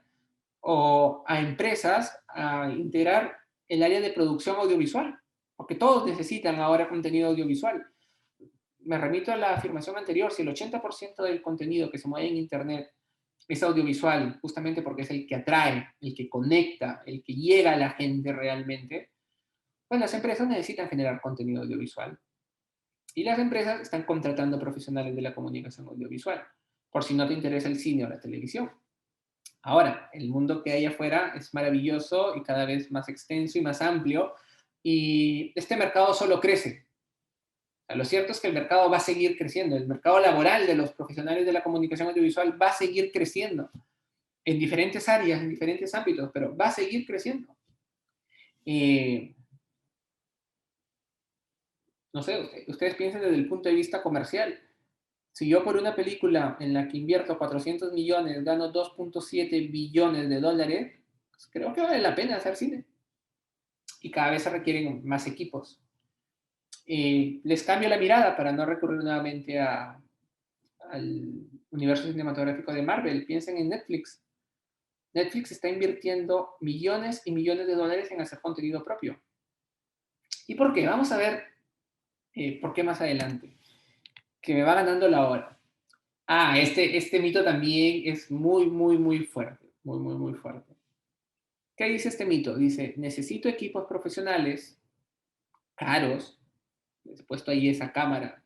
o a empresas a integrar el área de producción audiovisual, porque todos necesitan ahora contenido audiovisual. Me remito a la afirmación anterior, si el 80% del contenido que se mueve en Internet es audiovisual, justamente porque es el que atrae, el que conecta, el que llega a la gente realmente, pues las empresas necesitan generar contenido audiovisual. Y las empresas están contratando profesionales de la comunicación audiovisual, por si no te interesa el cine o la televisión. Ahora, el mundo que hay afuera es maravilloso y cada vez más extenso y más amplio, y este mercado solo crece. O sea, lo cierto es que el mercado va a seguir creciendo, el mercado laboral de los profesionales de la comunicación audiovisual va a seguir creciendo en diferentes áreas, en diferentes ámbitos, pero va a seguir creciendo. Eh, no sé, ustedes piensen desde el punto de vista comercial. Si yo por una película en la que invierto 400 millones gano 2.7 billones de dólares, pues creo que vale la pena hacer cine. Y cada vez se requieren más equipos. Les cambio la mirada para no recurrir nuevamente al universo cinematográfico de Marvel. Piensen en Netflix. Netflix está invirtiendo millones y millones de dólares en hacer contenido propio. ¿Y por qué? Vamos a ver por qué más adelante. Que me va ganando la hora. Ah, este mito también es muy, muy, muy fuerte. Muy, muy, muy fuerte. ¿Qué dice este mito? Dice, necesito equipos profesionales caros. Les he puesto ahí esa cámara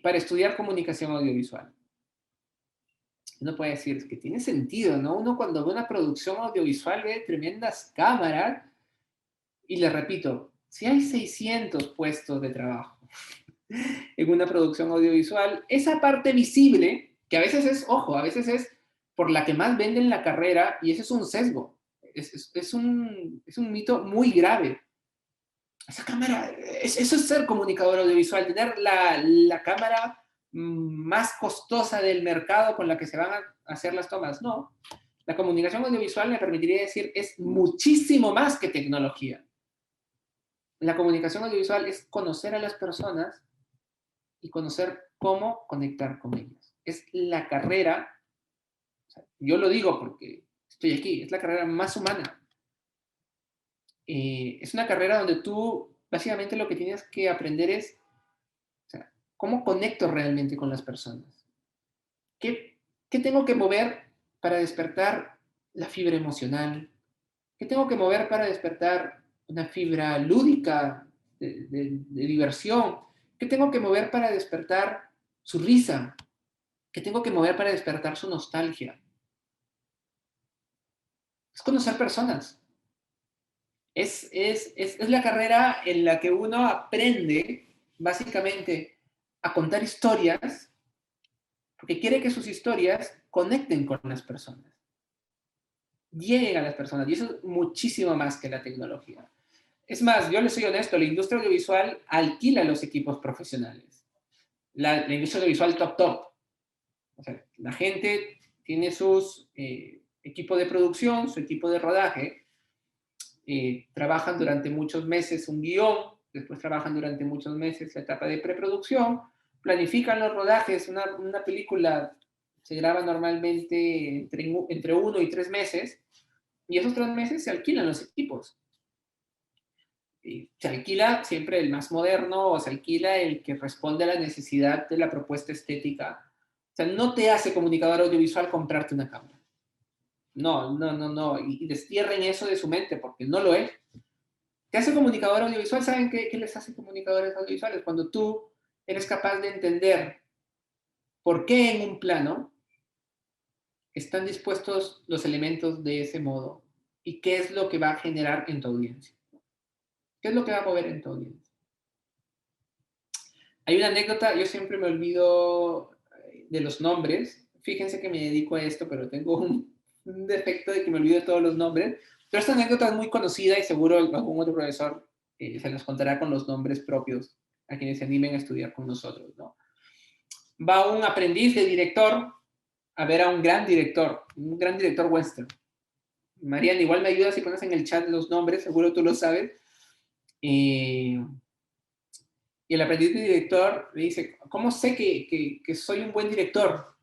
para estudiar comunicación audiovisual. Uno puede decir, es que tiene sentido, ¿no? Uno cuando ve una producción audiovisual ve tremendas cámaras y le repito, si hay 600 puestos de trabajo en una producción audiovisual, esa parte visible, que a veces es, ojo, a veces es por la que más venden la carrera y ese es un sesgo, es un mito muy grave. Esa cámara, eso es ser comunicador audiovisual, tener la cámara más costosa del mercado con la que se van a hacer las tomas. No, la comunicación audiovisual me permitiría decir es muchísimo más que tecnología. La comunicación audiovisual es conocer a las personas y conocer cómo conectar con ellas. Es la carrera, o sea, yo lo digo porque estoy aquí, es la carrera más humana. Es una carrera donde tú básicamente lo que tienes que aprender es, o sea, cómo conecto realmente con las personas. ¿Qué, qué tengo que mover para despertar la fibra emocional? ¿Qué tengo que mover para despertar una fibra lúdica de diversión? ¿Qué tengo que mover para despertar su risa? ¿Qué tengo que mover para despertar su nostalgia? Es conocer personas. Es la carrera en la que uno aprende básicamente a contar historias porque quiere que sus historias conecten con las personas, lleguen a las personas, y eso es muchísimo más que la tecnología. Es más, yo les soy honesto, la industria audiovisual alquila los equipos profesionales. La industria audiovisual top. O sea, la gente tiene sus equipos de producción, su equipo de rodaje, trabajan durante muchos meses un guión, después trabajan durante muchos meses la etapa de preproducción, planifican los rodajes. Una película se graba normalmente entre 1 y 3 meses, y esos 3 meses se alquilan los equipos. Y se alquila siempre el más moderno, o se alquila el que responde a la necesidad de la propuesta estética. O sea, no te hace comunicador audiovisual comprarte una cámara. No, no, no, no. Y destierren eso de su mente, porque no lo es. ¿Qué hace comunicador audiovisual? ¿Saben qué les hace comunicadores audiovisuales? Cuando tú eres capaz de entender por qué en un plano están dispuestos los elementos de ese modo y qué es lo que va a generar en tu audiencia. ¿Qué es lo que va a mover en tu audiencia? Hay una anécdota, yo siempre me olvido de los nombres. Fíjense que me dedico a esto, pero tengo un defecto de que me olvido de todos los nombres. Pero esta anécdota es muy conocida y seguro algún otro profesor se los contará con los nombres propios a quienes se animen a estudiar con nosotros, ¿no? Va un aprendiz de director a ver a un gran director western. Mariana, igual me ayudas si pones en el chat los nombres, seguro tú lo sabes. Y el aprendiz de director le dice, ¿cómo sé que soy un buen director?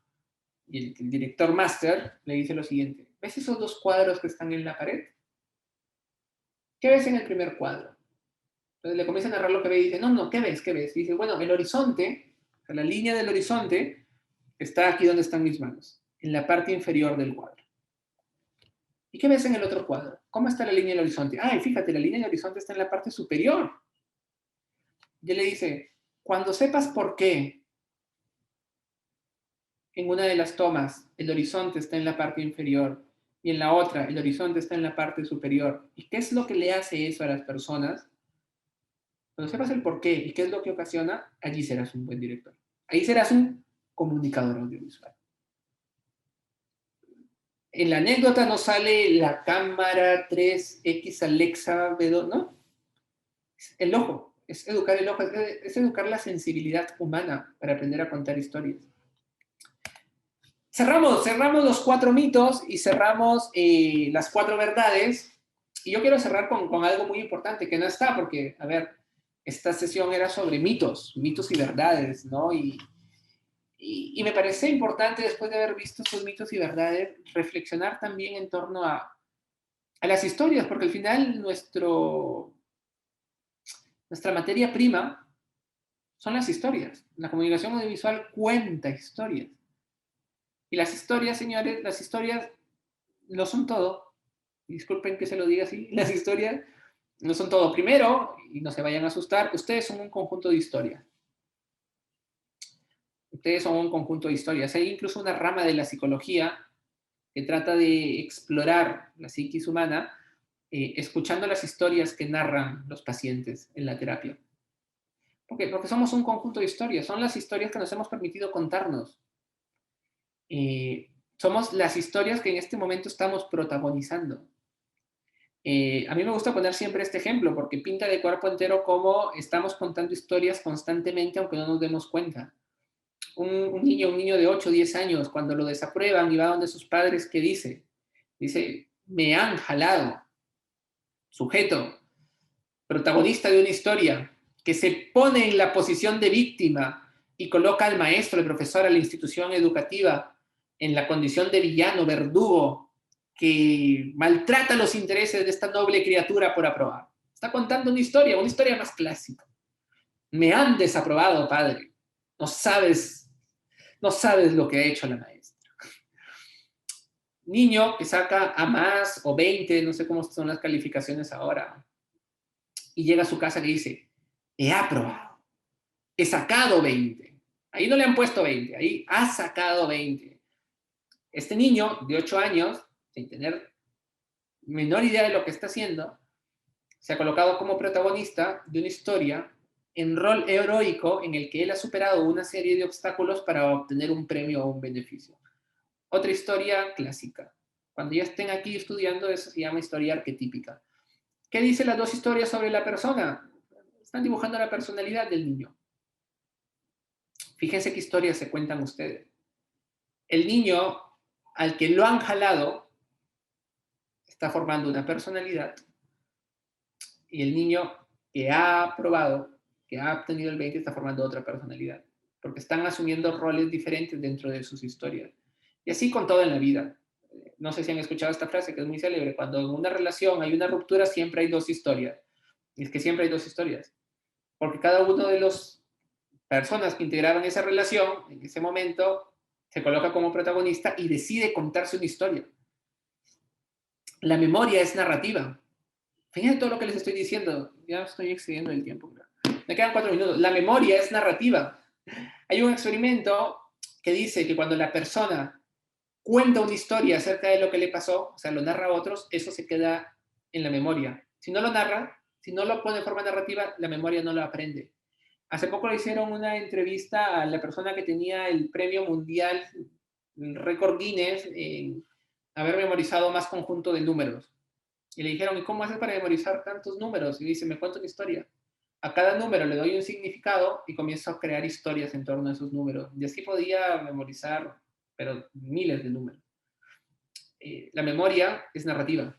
Y el director máster le dice lo siguiente, ¿ves esos 2 cuadros que están en la pared? ¿Qué ves en el primer cuadro? Entonces le comienza a narrar lo que ve y dice, no, no, ¿qué ves? ¿Qué ves? Y dice, bueno, el horizonte, o sea, la línea del horizonte está aquí donde están mis manos, en la parte inferior del cuadro. ¿Y qué ves en el otro cuadro? ¿Cómo está la línea del horizonte? Ay, fíjate, la línea del horizonte está en la parte superior. Y él le dice, cuando sepas por qué en una de las tomas el horizonte está en la parte inferior y en la otra el horizonte está en la parte superior, ¿y qué es lo que le hace eso a las personas? Cuando sepas el por qué y qué es lo que ocasiona, allí serás un buen director. Ahí serás un comunicador audiovisual. En la anécdota no sale la cámara 3X Alexa B2, ¿no? Es el ojo, es educar el ojo, es educar la sensibilidad humana para aprender a contar historias. Cerramos los 4 mitos y cerramos las 4 verdades. Y yo quiero cerrar con algo muy importante que no está, porque, a ver, esta sesión era sobre mitos y verdades, ¿no? Y me parece importante, después de haber visto esos mitos y verdades, reflexionar también en torno a las historias, porque al final nuestra materia prima son las historias. La comunicación audiovisual cuenta historias. Y las historias, señores, las historias lo son todo. Disculpen que se lo diga así, las historias no son todo. Primero, y no se vayan a asustar, ustedes son un conjunto de historias. Ustedes son un conjunto de historias. Hay incluso una rama de la psicología que trata de explorar la psiquis humana escuchando las historias que narran los pacientes en la terapia. ¿Por qué? Porque somos un conjunto de historias. Son las historias que nos hemos permitido contarnos. Somos las historias que en este momento estamos protagonizando. A mí me gusta poner siempre este ejemplo porque pinta de cuerpo entero cómo estamos contando historias constantemente aunque no nos demos cuenta. Un niño de 8 o 10 años, cuando lo desaprueban y va donde sus padres, ¿qué dice? Dice, me han jalado. Sujeto, protagonista de una historia, que se pone en la posición de víctima y coloca al maestro, al profesor, a la institución educativa en la condición de villano, verdugo, que maltrata los intereses de esta noble criatura por aprobar. Está contando una historia más clásica. Me han desaprobado, padre. No sabes, no sabes lo que ha hecho la maestra. Niño que saca a más o 20, no sé cómo son las calificaciones ahora, y llega a su casa y dice, he aprobado, he sacado 20. Ahí no le han puesto 20, ahí ha sacado 20. Este niño de 8 años, sin tener menor idea de lo que está haciendo, se ha colocado como protagonista de una historia en rol heroico en el que él ha superado una serie de obstáculos para obtener un premio o un beneficio. Otra historia clásica. Cuando ya estén aquí estudiando, eso se llama historia arquetípica. ¿Qué dicen las 2 historias sobre la persona? Están dibujando la personalidad del niño. Fíjense qué historias se cuentan ustedes. El niño al que lo han jalado está formando una personalidad y el niño que ha aprobado, que ha obtenido el 20, está formando otra personalidad, porque están asumiendo roles diferentes dentro de sus historias. Y así con todo en la vida. No sé si han escuchado esta frase que es muy célebre: cuando en una relación hay una ruptura, siempre hay dos historias. Y es que siempre hay dos historias, porque cada uno de las personas que integraban esa relación en ese momento se coloca como protagonista y decide contarse una historia. La memoria es narrativa. Fíjense todo lo que les estoy diciendo. Ya estoy excediendo el tiempo. Me quedan 4 minutos. La memoria es narrativa. Hay un experimento que dice que cuando la persona cuenta una historia acerca de lo que le pasó, o sea, lo narra a otros, eso se queda en la memoria. Si no lo narra, si no lo pone de forma narrativa, la memoria no lo aprende. Hace poco le hicieron una entrevista a la persona que tenía el premio mundial, el récord Guinness, en haber memorizado más conjunto de números. Y le dijeron: ¿y cómo haces para memorizar tantos números? Y dice: me cuento una historia. A cada número le doy un significado y comienzo a crear historias en torno a esos números. Y así podía memorizar, pero miles de números. La memoria es narrativa.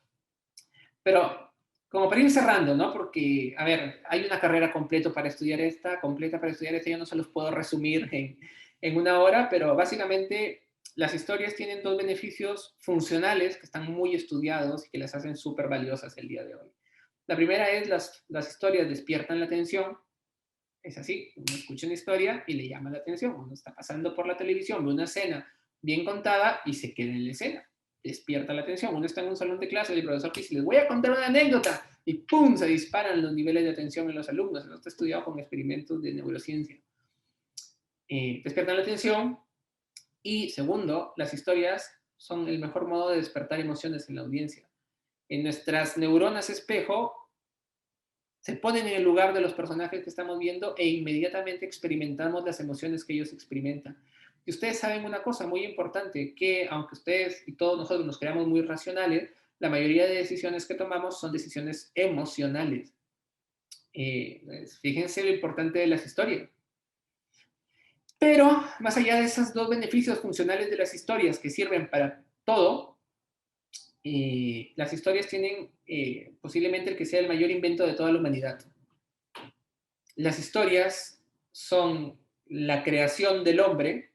Pero como para ir cerrando, ¿no? Porque, a ver, hay una carrera completa para estudiar esta, yo no se los puedo resumir en una hora, pero básicamente las historias tienen dos beneficios funcionales que están muy estudiados y que las hacen súper valiosas el día de hoy. La primera es las historias despiertan la atención. Es así: uno escucha una historia y le llama la atención. Uno está pasando por la televisión, ve una escena bien contada y se queda en la escena. Despierta la atención. Uno está en un salón de clase y el profesor dice: les voy a contar una anécdota. Y ¡pum! Se disparan los niveles de atención en los alumnos. Eso está estudiado con experimentos de neurociencia. Despiertan la atención. Y segundo, las historias son el mejor modo de despertar emociones en la audiencia. En nuestras neuronas espejo se ponen en el lugar de los personajes que estamos viendo e inmediatamente experimentamos las emociones que ellos experimentan. Y ustedes saben una cosa muy importante, que aunque ustedes y todos nosotros nos creamos muy racionales, la mayoría de decisiones que tomamos son decisiones emocionales. Fíjense lo importante de las historias. Pero más allá de esos dos beneficios funcionales de las historias que sirven para todo, las historias tienen posiblemente el que sea el mayor invento de toda la humanidad. Las historias son la creación del hombre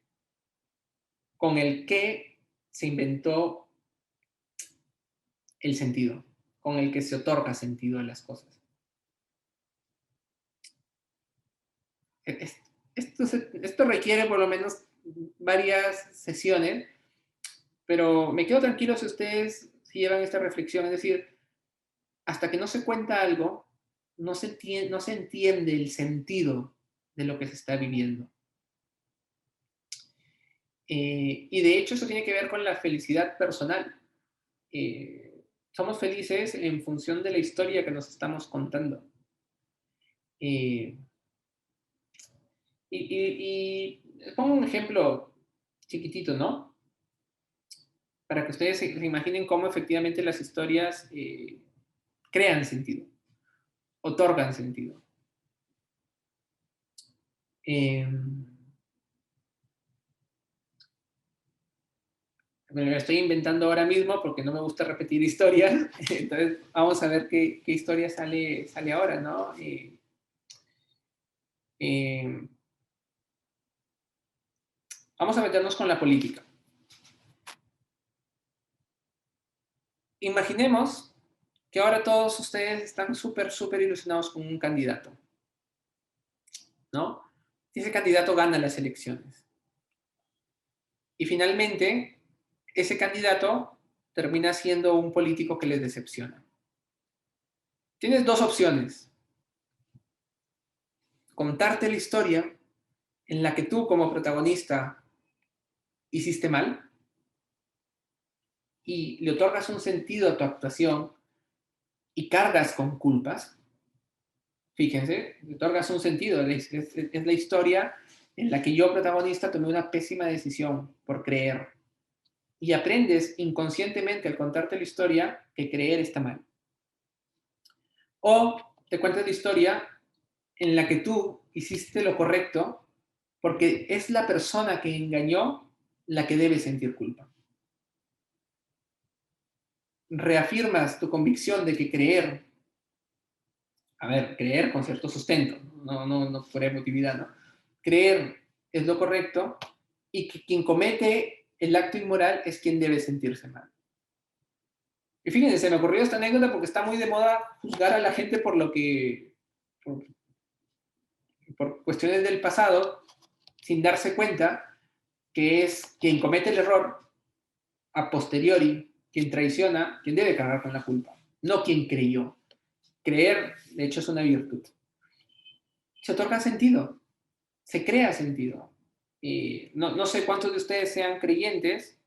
con el que se inventó el sentido, con el que se otorga sentido a las cosas. Esto requiere por lo menos varias sesiones, pero me quedo tranquilo si ustedes llevan esta reflexión. Es decir, hasta que no se cuenta algo, no se entiende el sentido de lo que se está viviendo. Y de hecho eso tiene que ver con la felicidad personal. Somos felices en función de la historia que nos estamos contando. Eh, y pongo un ejemplo chiquitito, ¿no? Para que ustedes se imaginen cómo efectivamente las historias crean sentido, otorgan sentido. Eh, Me lo estoy inventando ahora mismo porque no me gusta repetir historias. Entonces, vamos a ver qué historia sale ahora, ¿no? Eh, Vamos a meternos con la política. Imaginemos que ahora todos ustedes están súper ilusionados con un candidato, ¿no? Y ese candidato gana las elecciones. Y finalmente, ese candidato termina siendo un político que les decepciona. Tienes dos opciones: contarte la historia en la que tú como protagonista hiciste mal y le otorgas un sentido a tu actuación y cargas con culpas. Fíjense, le otorgas un sentido. Es la historia en la que yo, protagonista, tomé una pésima decisión por creer. Y aprendes inconscientemente al contarte la historia que creer está mal. O te cuentas la historia en la que tú hiciste lo correcto porque es la persona que engañó la que debe sentir culpa. Reafirmas tu convicción de que creer a ver, creer con cierto sustento, no por emotividad, ¿no? Creer es lo correcto y que quien comete el acto inmoral es quien debe sentirse mal. Y fíjense, se me ocurrió esta anécdota porque está muy de moda juzgar a la gente por lo que, por, por cuestiones del pasado, sin darse cuenta que es quien comete el error a posteriori, quien traiciona, quien debe cargar con la culpa, no quien creyó. Creer, de hecho, es una virtud. Se otorga sentido, se crea sentido. No sé cuántos de ustedes sean creyentes,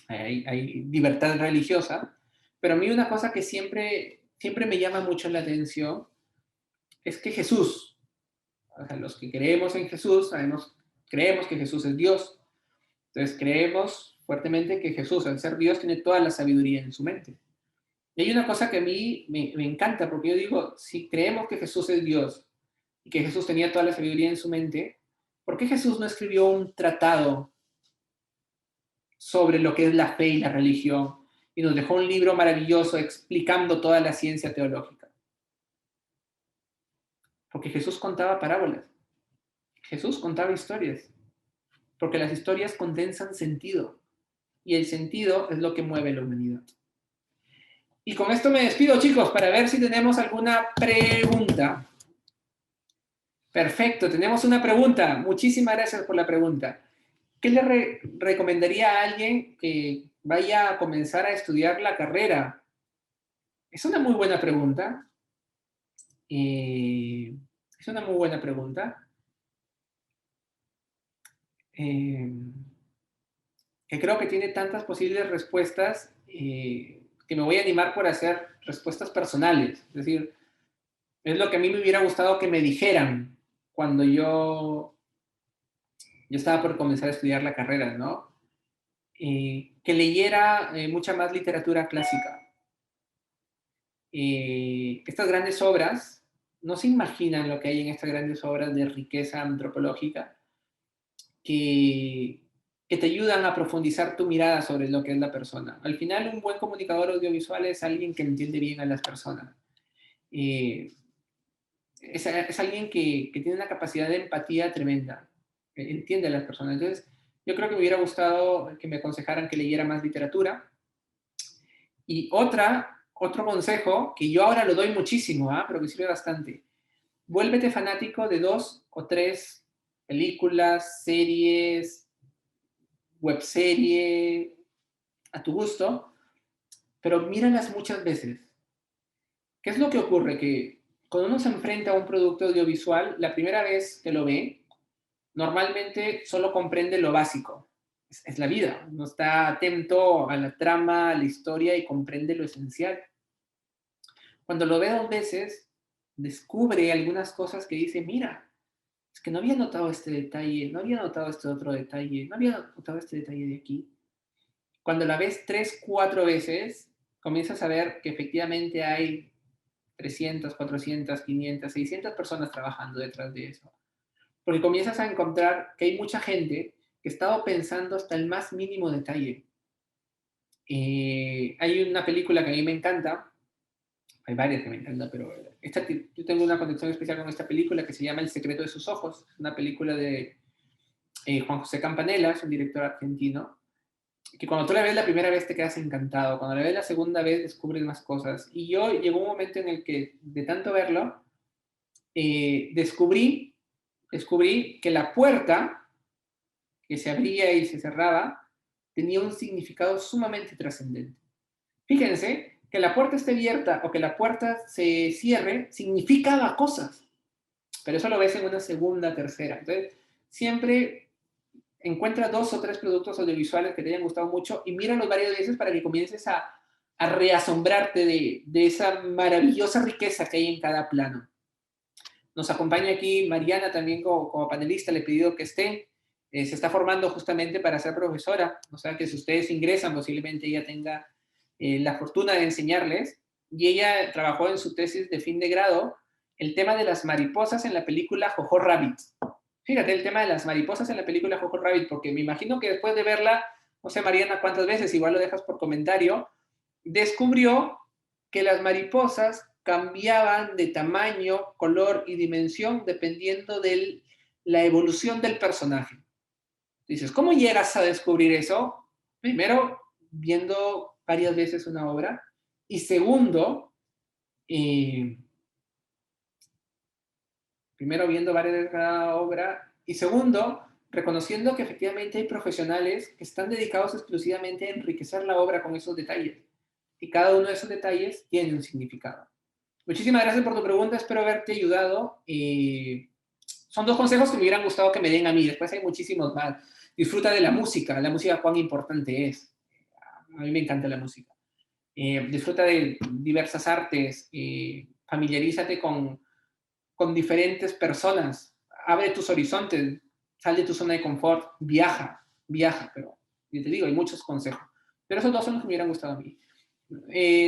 hay libertad religiosa, pero a mí una cosa que siempre me llama mucho la atención es que Jesús, o sea, los que creemos en Jesús, sabemos, creemos que Jesús es Dios. Entonces creemos fuertemente que Jesús, al ser Dios, tiene toda la sabiduría en su mente. Y hay una cosa que a mí me encanta, porque yo digo, si creemos que Jesús es Dios y que Jesús tenía toda la sabiduría en su mente, ¿por qué Jesús no escribió un tratado sobre lo que es la fe y la religión y nos dejó un libro maravilloso explicando toda la ciencia teológica? Porque Jesús contaba parábolas, Jesús contaba historias, porque las historias condensan sentido y el sentido es lo que mueve la humanidad. Y con esto me despido, chicos, para ver si tenemos alguna pregunta. Perfecto, tenemos una pregunta. Muchísimas gracias por la pregunta. ¿Qué le recomendaría a alguien que vaya a comenzar a estudiar la carrera? Es una muy buena pregunta. Es una muy buena pregunta. Eh, que creo que tiene tantas posibles respuestas que me voy a animar por hacer respuestas personales. Es decir, es lo que a mí me hubiera gustado que me dijeran cuando yo estaba por comenzar a estudiar la carrera, ¿no? Que leyera mucha más literatura clásica. Estas grandes obras, no se imaginan lo que hay en estas grandes obras de riqueza antropológica que, que te ayudan a profundizar tu mirada sobre lo que es la persona. Al final, un buen comunicador audiovisual es alguien que entiende bien a las personas. Eh, es alguien que tiene una capacidad de empatía tremenda, entiende a las personas. Entonces, yo creo que me hubiera gustado que me aconsejaran que leyera más literatura. Y otro consejo, que yo ahora lo doy muchísimo, pero que sirve bastante, vuélvete fanático de 2 o 3 películas, series, webserie, a tu gusto, pero míralas muchas veces. ¿Qué es lo que ocurre? Que cuando uno se enfrenta a un producto audiovisual, la primera vez que lo ve, normalmente solo comprende lo básico. Es la vida. No está atento a la trama, a la historia y comprende lo esencial. Cuando lo ve 2 veces, descubre algunas cosas que dice, mira, es que no había notado este detalle, no había notado este otro detalle, no había notado este detalle de aquí. Cuando la ves 3, 4 veces, comienzas a ver que efectivamente hay 300, 400, 500, 600 personas trabajando detrás de eso. Porque comienzas a encontrar que hay mucha gente que ha estado pensando hasta el más mínimo detalle. Hay una película que a mí me encanta, hay varias que me encantan, pero yo tengo una conexión especial con esta película que se llama El secreto de sus ojos, es una película de Juan José Campanella, es un director argentino, que cuando tú la ves la primera vez te quedas encantado, cuando la ves la segunda vez descubres más cosas. Y yo llegó un momento en el que, de tanto verlo, descubrí que la puerta que se abría y se cerraba tenía un significado sumamente trascendente. Fíjense que la puerta esté abierta o que la puerta se cierre significaba cosas, pero eso lo ves en una segunda, tercera. Entonces, siempre encuentra 2 o 3 productos audiovisuales que te hayan gustado mucho y míralos varias veces para que comiences a reasombrarte de esa maravillosa riqueza que hay en cada plano. Nos acompaña aquí Mariana también como panelista, le he pedido que esté. Se está formando justamente para ser profesora, o sea que si ustedes ingresan, posiblemente ella tenga la fortuna de enseñarles. Y ella trabajó en su tesis de fin de grado el tema de las mariposas en la película Jojo Rabbit. Fíjate el tema de las mariposas en la película Jojo Rabbit, porque me imagino que después de verla, no sé, Mariana, cuántas veces, igual lo dejas por comentario, descubrió que las mariposas cambiaban de tamaño, color y dimensión dependiendo de la evolución del personaje. Dices, ¿cómo llegas a descubrir eso? Primero, viendo varias veces una obra. Y segundo, eh, primero viendo varias veces cada obra. Y segundo, reconociendo que efectivamente hay profesionales que están dedicados exclusivamente a enriquecer la obra con esos detalles. Y cada uno de esos detalles tiene un significado. Muchísimas gracias por tu pregunta, espero haberte ayudado. Son dos consejos que me hubieran gustado que me den a mí, después hay muchísimos más. Disfruta de la música cuán importante es. A mí me encanta la música. Disfruta de diversas artes, familiarízate con diferentes personas, abre tus horizontes, sal de tu zona de confort, viaja, pero yo te digo, hay muchos consejos. Pero esos dos son los que me hubieran gustado a mí.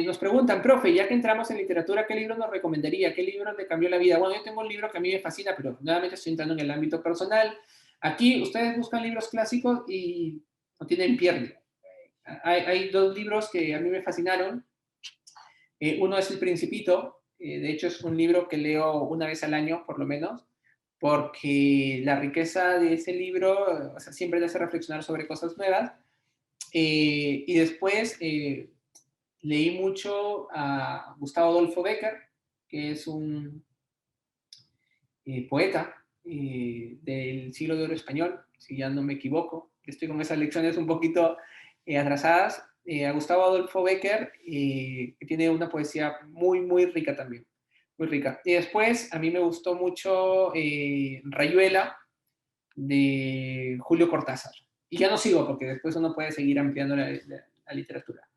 Nos preguntan, profe, ya que entramos en literatura, ¿qué libro nos recomendaría? ¿Qué libro te cambió la vida? Bueno, yo tengo un libro que a mí me fascina, pero nuevamente estoy entrando en el ámbito personal. Aquí ustedes buscan libros clásicos y no tienen pierde. Hay dos libros que a mí me fascinaron. Uno es El Principito. De hecho, es un libro que leo una vez al año, por lo menos, porque la riqueza de ese libro, o sea, siempre te hace reflexionar sobre cosas nuevas. Y después leí mucho a Gustavo Adolfo Bécquer, que es un poeta del siglo de oro español, si ya no me equivoco. Estoy con esas lecciones un poquito atrasadas. A Gustavo Adolfo Bécquer, que tiene una poesía muy, muy rica también. Muy rica. Y después, a mí me gustó mucho Rayuela, de Julio Cortázar. Y ya no sigo, porque después uno puede seguir ampliando la literatura.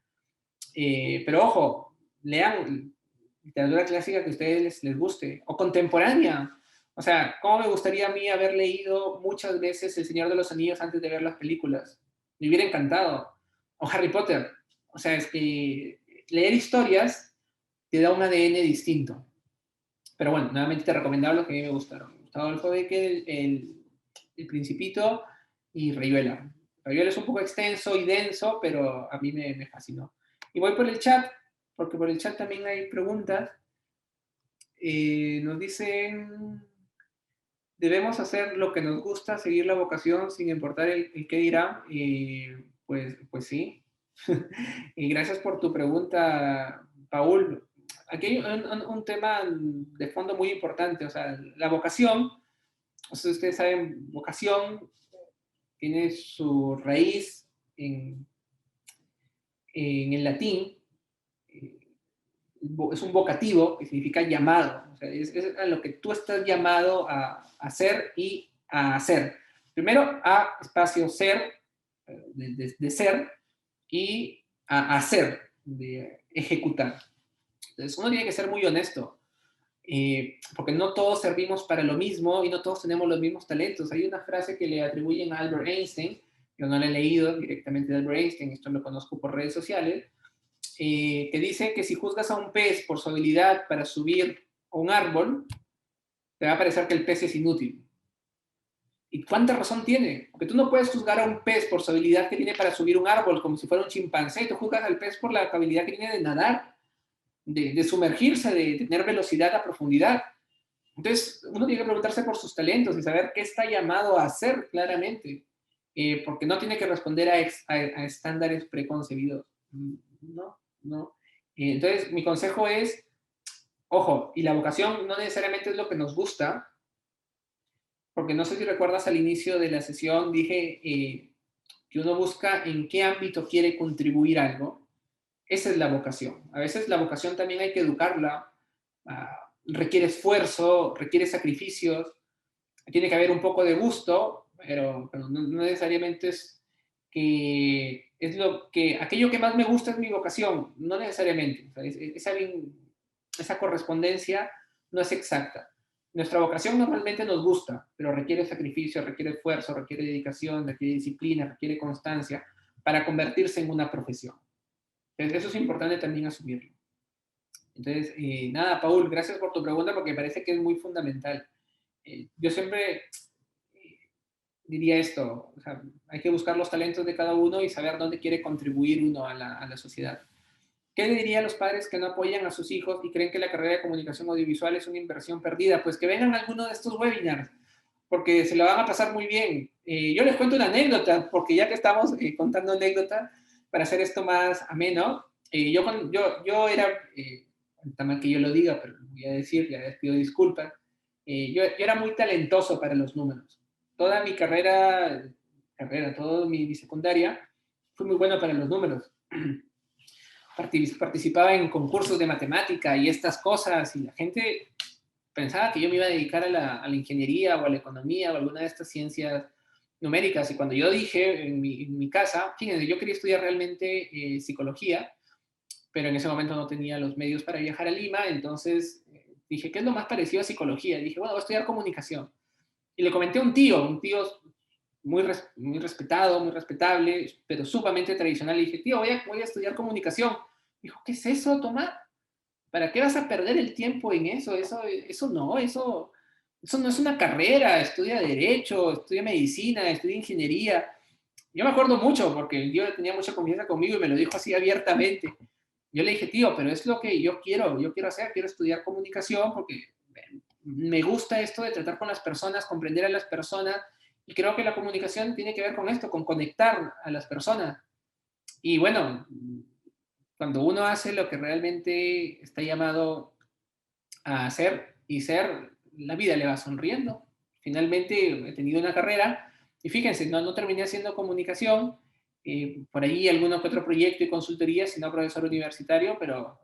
Pero ojo, lean literatura clásica que a ustedes les guste, o contemporánea. O sea, ¿cómo me gustaría a mí haber leído muchas veces El Señor de los Anillos antes de ver las películas? Me hubiera encantado. O Harry Potter. O sea, es que leer historias te da un ADN distinto. Pero bueno, nuevamente te recomendaba lo que a mí me gustaron. Gustavo Adolfo Bécquer, el Principito y Rayuela. Rayuela es un poco extenso y denso, pero a mí me fascinó. Y voy por el chat, porque por el chat también hay preguntas. Nos dicen, debemos hacer lo que nos gusta, seguir la vocación sin importar el qué dirá. Pues sí. Y gracias por tu pregunta, Paul. Aquí hay un tema de fondo muy importante, o sea, la vocación, o sea, ustedes saben, vocación tiene su raíz en el latín, eh, es un vocativo que significa llamado, o sea, es a lo que tú estás llamado a hacer y a hacer. Primero, a espacio ser, de ser, y a hacer, de ejecutar. Entonces, uno tiene que ser muy honesto, porque no todos servimos para lo mismo y no todos tenemos los mismos talentos. Hay una frase que le atribuyen a Albert Einstein, yo no la he leído directamente de Albert Einstein, esto lo conozco por redes sociales, que dice que si juzgas a un pez por su habilidad para subir a un árbol, te va a parecer que el pez es inútil. ¿Y cuánta razón tiene? Porque tú no puedes juzgar a un pez por su habilidad que tiene para subir un árbol como si fuera un chimpancé, tú juzgas al pez por la habilidad que tiene de nadar, de sumergirse, de tener velocidad a profundidad. Entonces, uno tiene que preguntarse por sus talentos y saber qué está llamado a hacer claramente, porque no tiene que responder a estándares preconcebidos. No, no. Entonces, mi consejo es, ojo, y la vocación no necesariamente es lo que nos gusta, porque no sé si recuerdas al inicio de la sesión, dije que uno busca en qué ámbito quiere contribuir algo. Esa es la vocación. A veces la vocación también hay que educarla, requiere esfuerzo, requiere sacrificios, tiene que haber un poco de gusto, pero no necesariamente es que es lo que, aquello que más me gusta es mi vocación, no necesariamente. O sea, esa correspondencia no es exacta. Nuestra vocación normalmente nos gusta, pero requiere sacrificio, requiere esfuerzo, requiere dedicación, requiere disciplina, requiere constancia para convertirse en una profesión. Entonces, eso es importante también asumirlo. Entonces, nada, Paul, gracias por tu pregunta porque me parece que es muy fundamental. Yo siempre diría esto, o sea, hay que buscar los talentos de cada uno y saber dónde quiere contribuir uno a la sociedad. ¿Qué le diría a los padres que no apoyan a sus hijos y creen que la carrera de comunicación audiovisual es una inversión perdida? Pues que vengan a alguno de estos webinars, porque se lo van a pasar muy bien. Yo les cuento una anécdota, porque ya que estamos contando anécdotas, para hacer esto más ameno, yo era, está mal que yo lo diga, pero lo voy a decir, ya les pido disculpas, yo era muy talentoso para los números. Toda mi toda mi secundaria, fui muy bueno para los números. Participaba en concursos de matemática y estas cosas, y la gente pensaba que yo me iba a dedicar a la ingeniería o a la economía o a alguna de estas ciencias numéricas. Y cuando yo dije en mi casa, fíjense, yo quería estudiar realmente psicología, pero en ese momento no tenía los medios para viajar a Lima, entonces dije, ¿qué es lo más parecido a psicología? Y dije, bueno, voy a estudiar comunicación. Y le comenté a un tío muy respetado, muy respetable, pero sumamente tradicional. Le dije, tío, voy a estudiar comunicación. Dijo, ¿qué es eso, Tomás? ¿Para qué vas a perder el tiempo en eso? Eso no es una carrera. Estudia Derecho, estudia Medicina, estudia Ingeniería. Yo me acuerdo mucho porque el tío tenía mucha confianza conmigo y me lo dijo así abiertamente. Yo le dije, tío, pero es lo que yo quiero hacer, quiero estudiar comunicación porque me gusta esto de tratar con las personas, comprender a las personas, y creo que la comunicación tiene que ver con esto, con conectar a las personas. Y bueno, cuando uno hace lo que realmente está llamado a hacer y ser, la vida le va sonriendo. Finalmente he tenido una carrera y fíjense, no terminé haciendo comunicación, por ahí alguno que otro proyecto y consultoría, sino profesor universitario, pero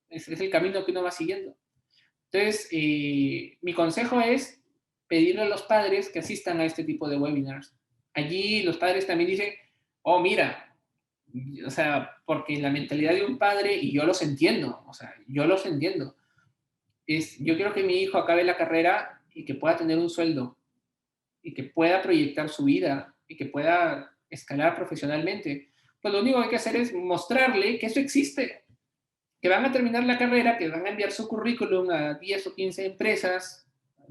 es el camino que uno va siguiendo. Entonces, mi consejo es pedirle a los padres que asistan a este tipo de webinars. Allí los padres también dicen, oh, mira, o sea, porque la mentalidad de un padre, y yo los entiendo, o sea, yo los entiendo, yo quiero que mi hijo acabe la carrera y que pueda tener un sueldo, y que pueda proyectar su vida, y que pueda escalar profesionalmente. Pues lo único que hay que hacer es mostrarle que eso existe, que van a terminar la carrera, que van a enviar su currículum a 10 o 15 empresas,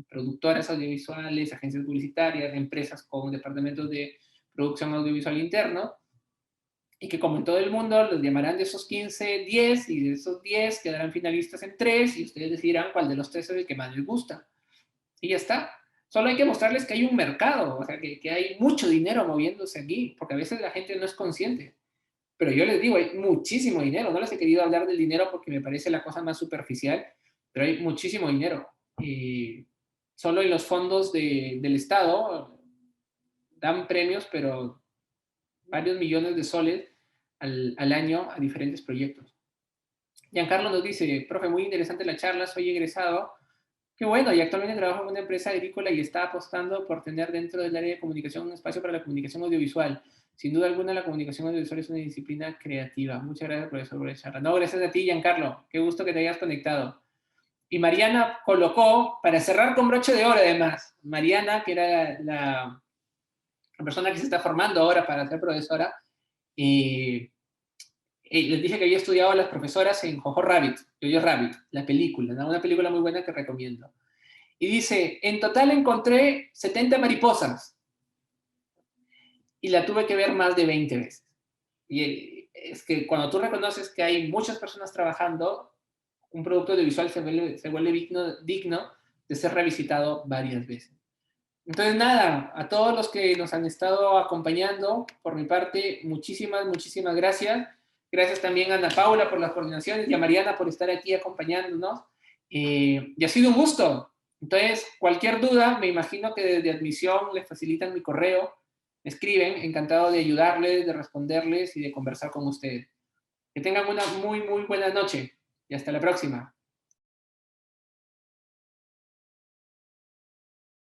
productoras audiovisuales, agencias publicitarias, empresas con departamentos de producción audiovisual interno, y que como en todo el mundo los llamarán de esos 15 10, y de esos 10 quedarán finalistas en 3, y ustedes decidirán cuál de los 3 es el que más les gusta. Y ya está. Solo hay que mostrarles que hay un mercado, o sea, que hay mucho dinero moviéndose aquí, porque a veces la gente no es consciente. Pero yo les digo, hay muchísimo dinero. No les he querido hablar del dinero porque me parece la cosa más superficial, pero hay muchísimo dinero. Y solo en los fondos del Estado dan premios, pero varios millones de soles al año a diferentes proyectos. Giancarlo nos dice, profe, muy interesante la charla, soy egresado. Qué bueno, y actualmente trabajo en una empresa agrícola y está apostando por tener dentro del área de comunicación un espacio para la comunicación audiovisual. Sin duda alguna, la comunicación audiovisual es una disciplina creativa. Muchas gracias, profesor, por la charla. No, gracias a ti, Giancarlo. Qué gusto que te hayas conectado. Y Mariana colocó, para cerrar con broche de oro además, Mariana, que era la persona que se está formando ahora para ser profesora, eh, les dije que había estudiado a las profesoras en Jojo Rabbit, Jojo Rabbit, la película, ¿no? Una película muy buena que recomiendo. Y dice, en total encontré 70 mariposas y la tuve que ver más de 20 veces. Y es que cuando tú reconoces que hay muchas personas trabajando, un producto audiovisual se vuelve digno de ser revisitado varias veces. Entonces, nada, a todos los que nos han estado acompañando, por mi parte, muchísimas, muchísimas gracias. Gracias también a Ana Paula por las coordinaciones y a Mariana por estar aquí acompañándonos. Y ha sido un gusto. Entonces, cualquier duda, me imagino que desde admisión les facilitan mi correo, me escriben, encantado de ayudarles, de responderles y de conversar con ustedes. Que tengan una muy, muy buena noche y hasta la próxima.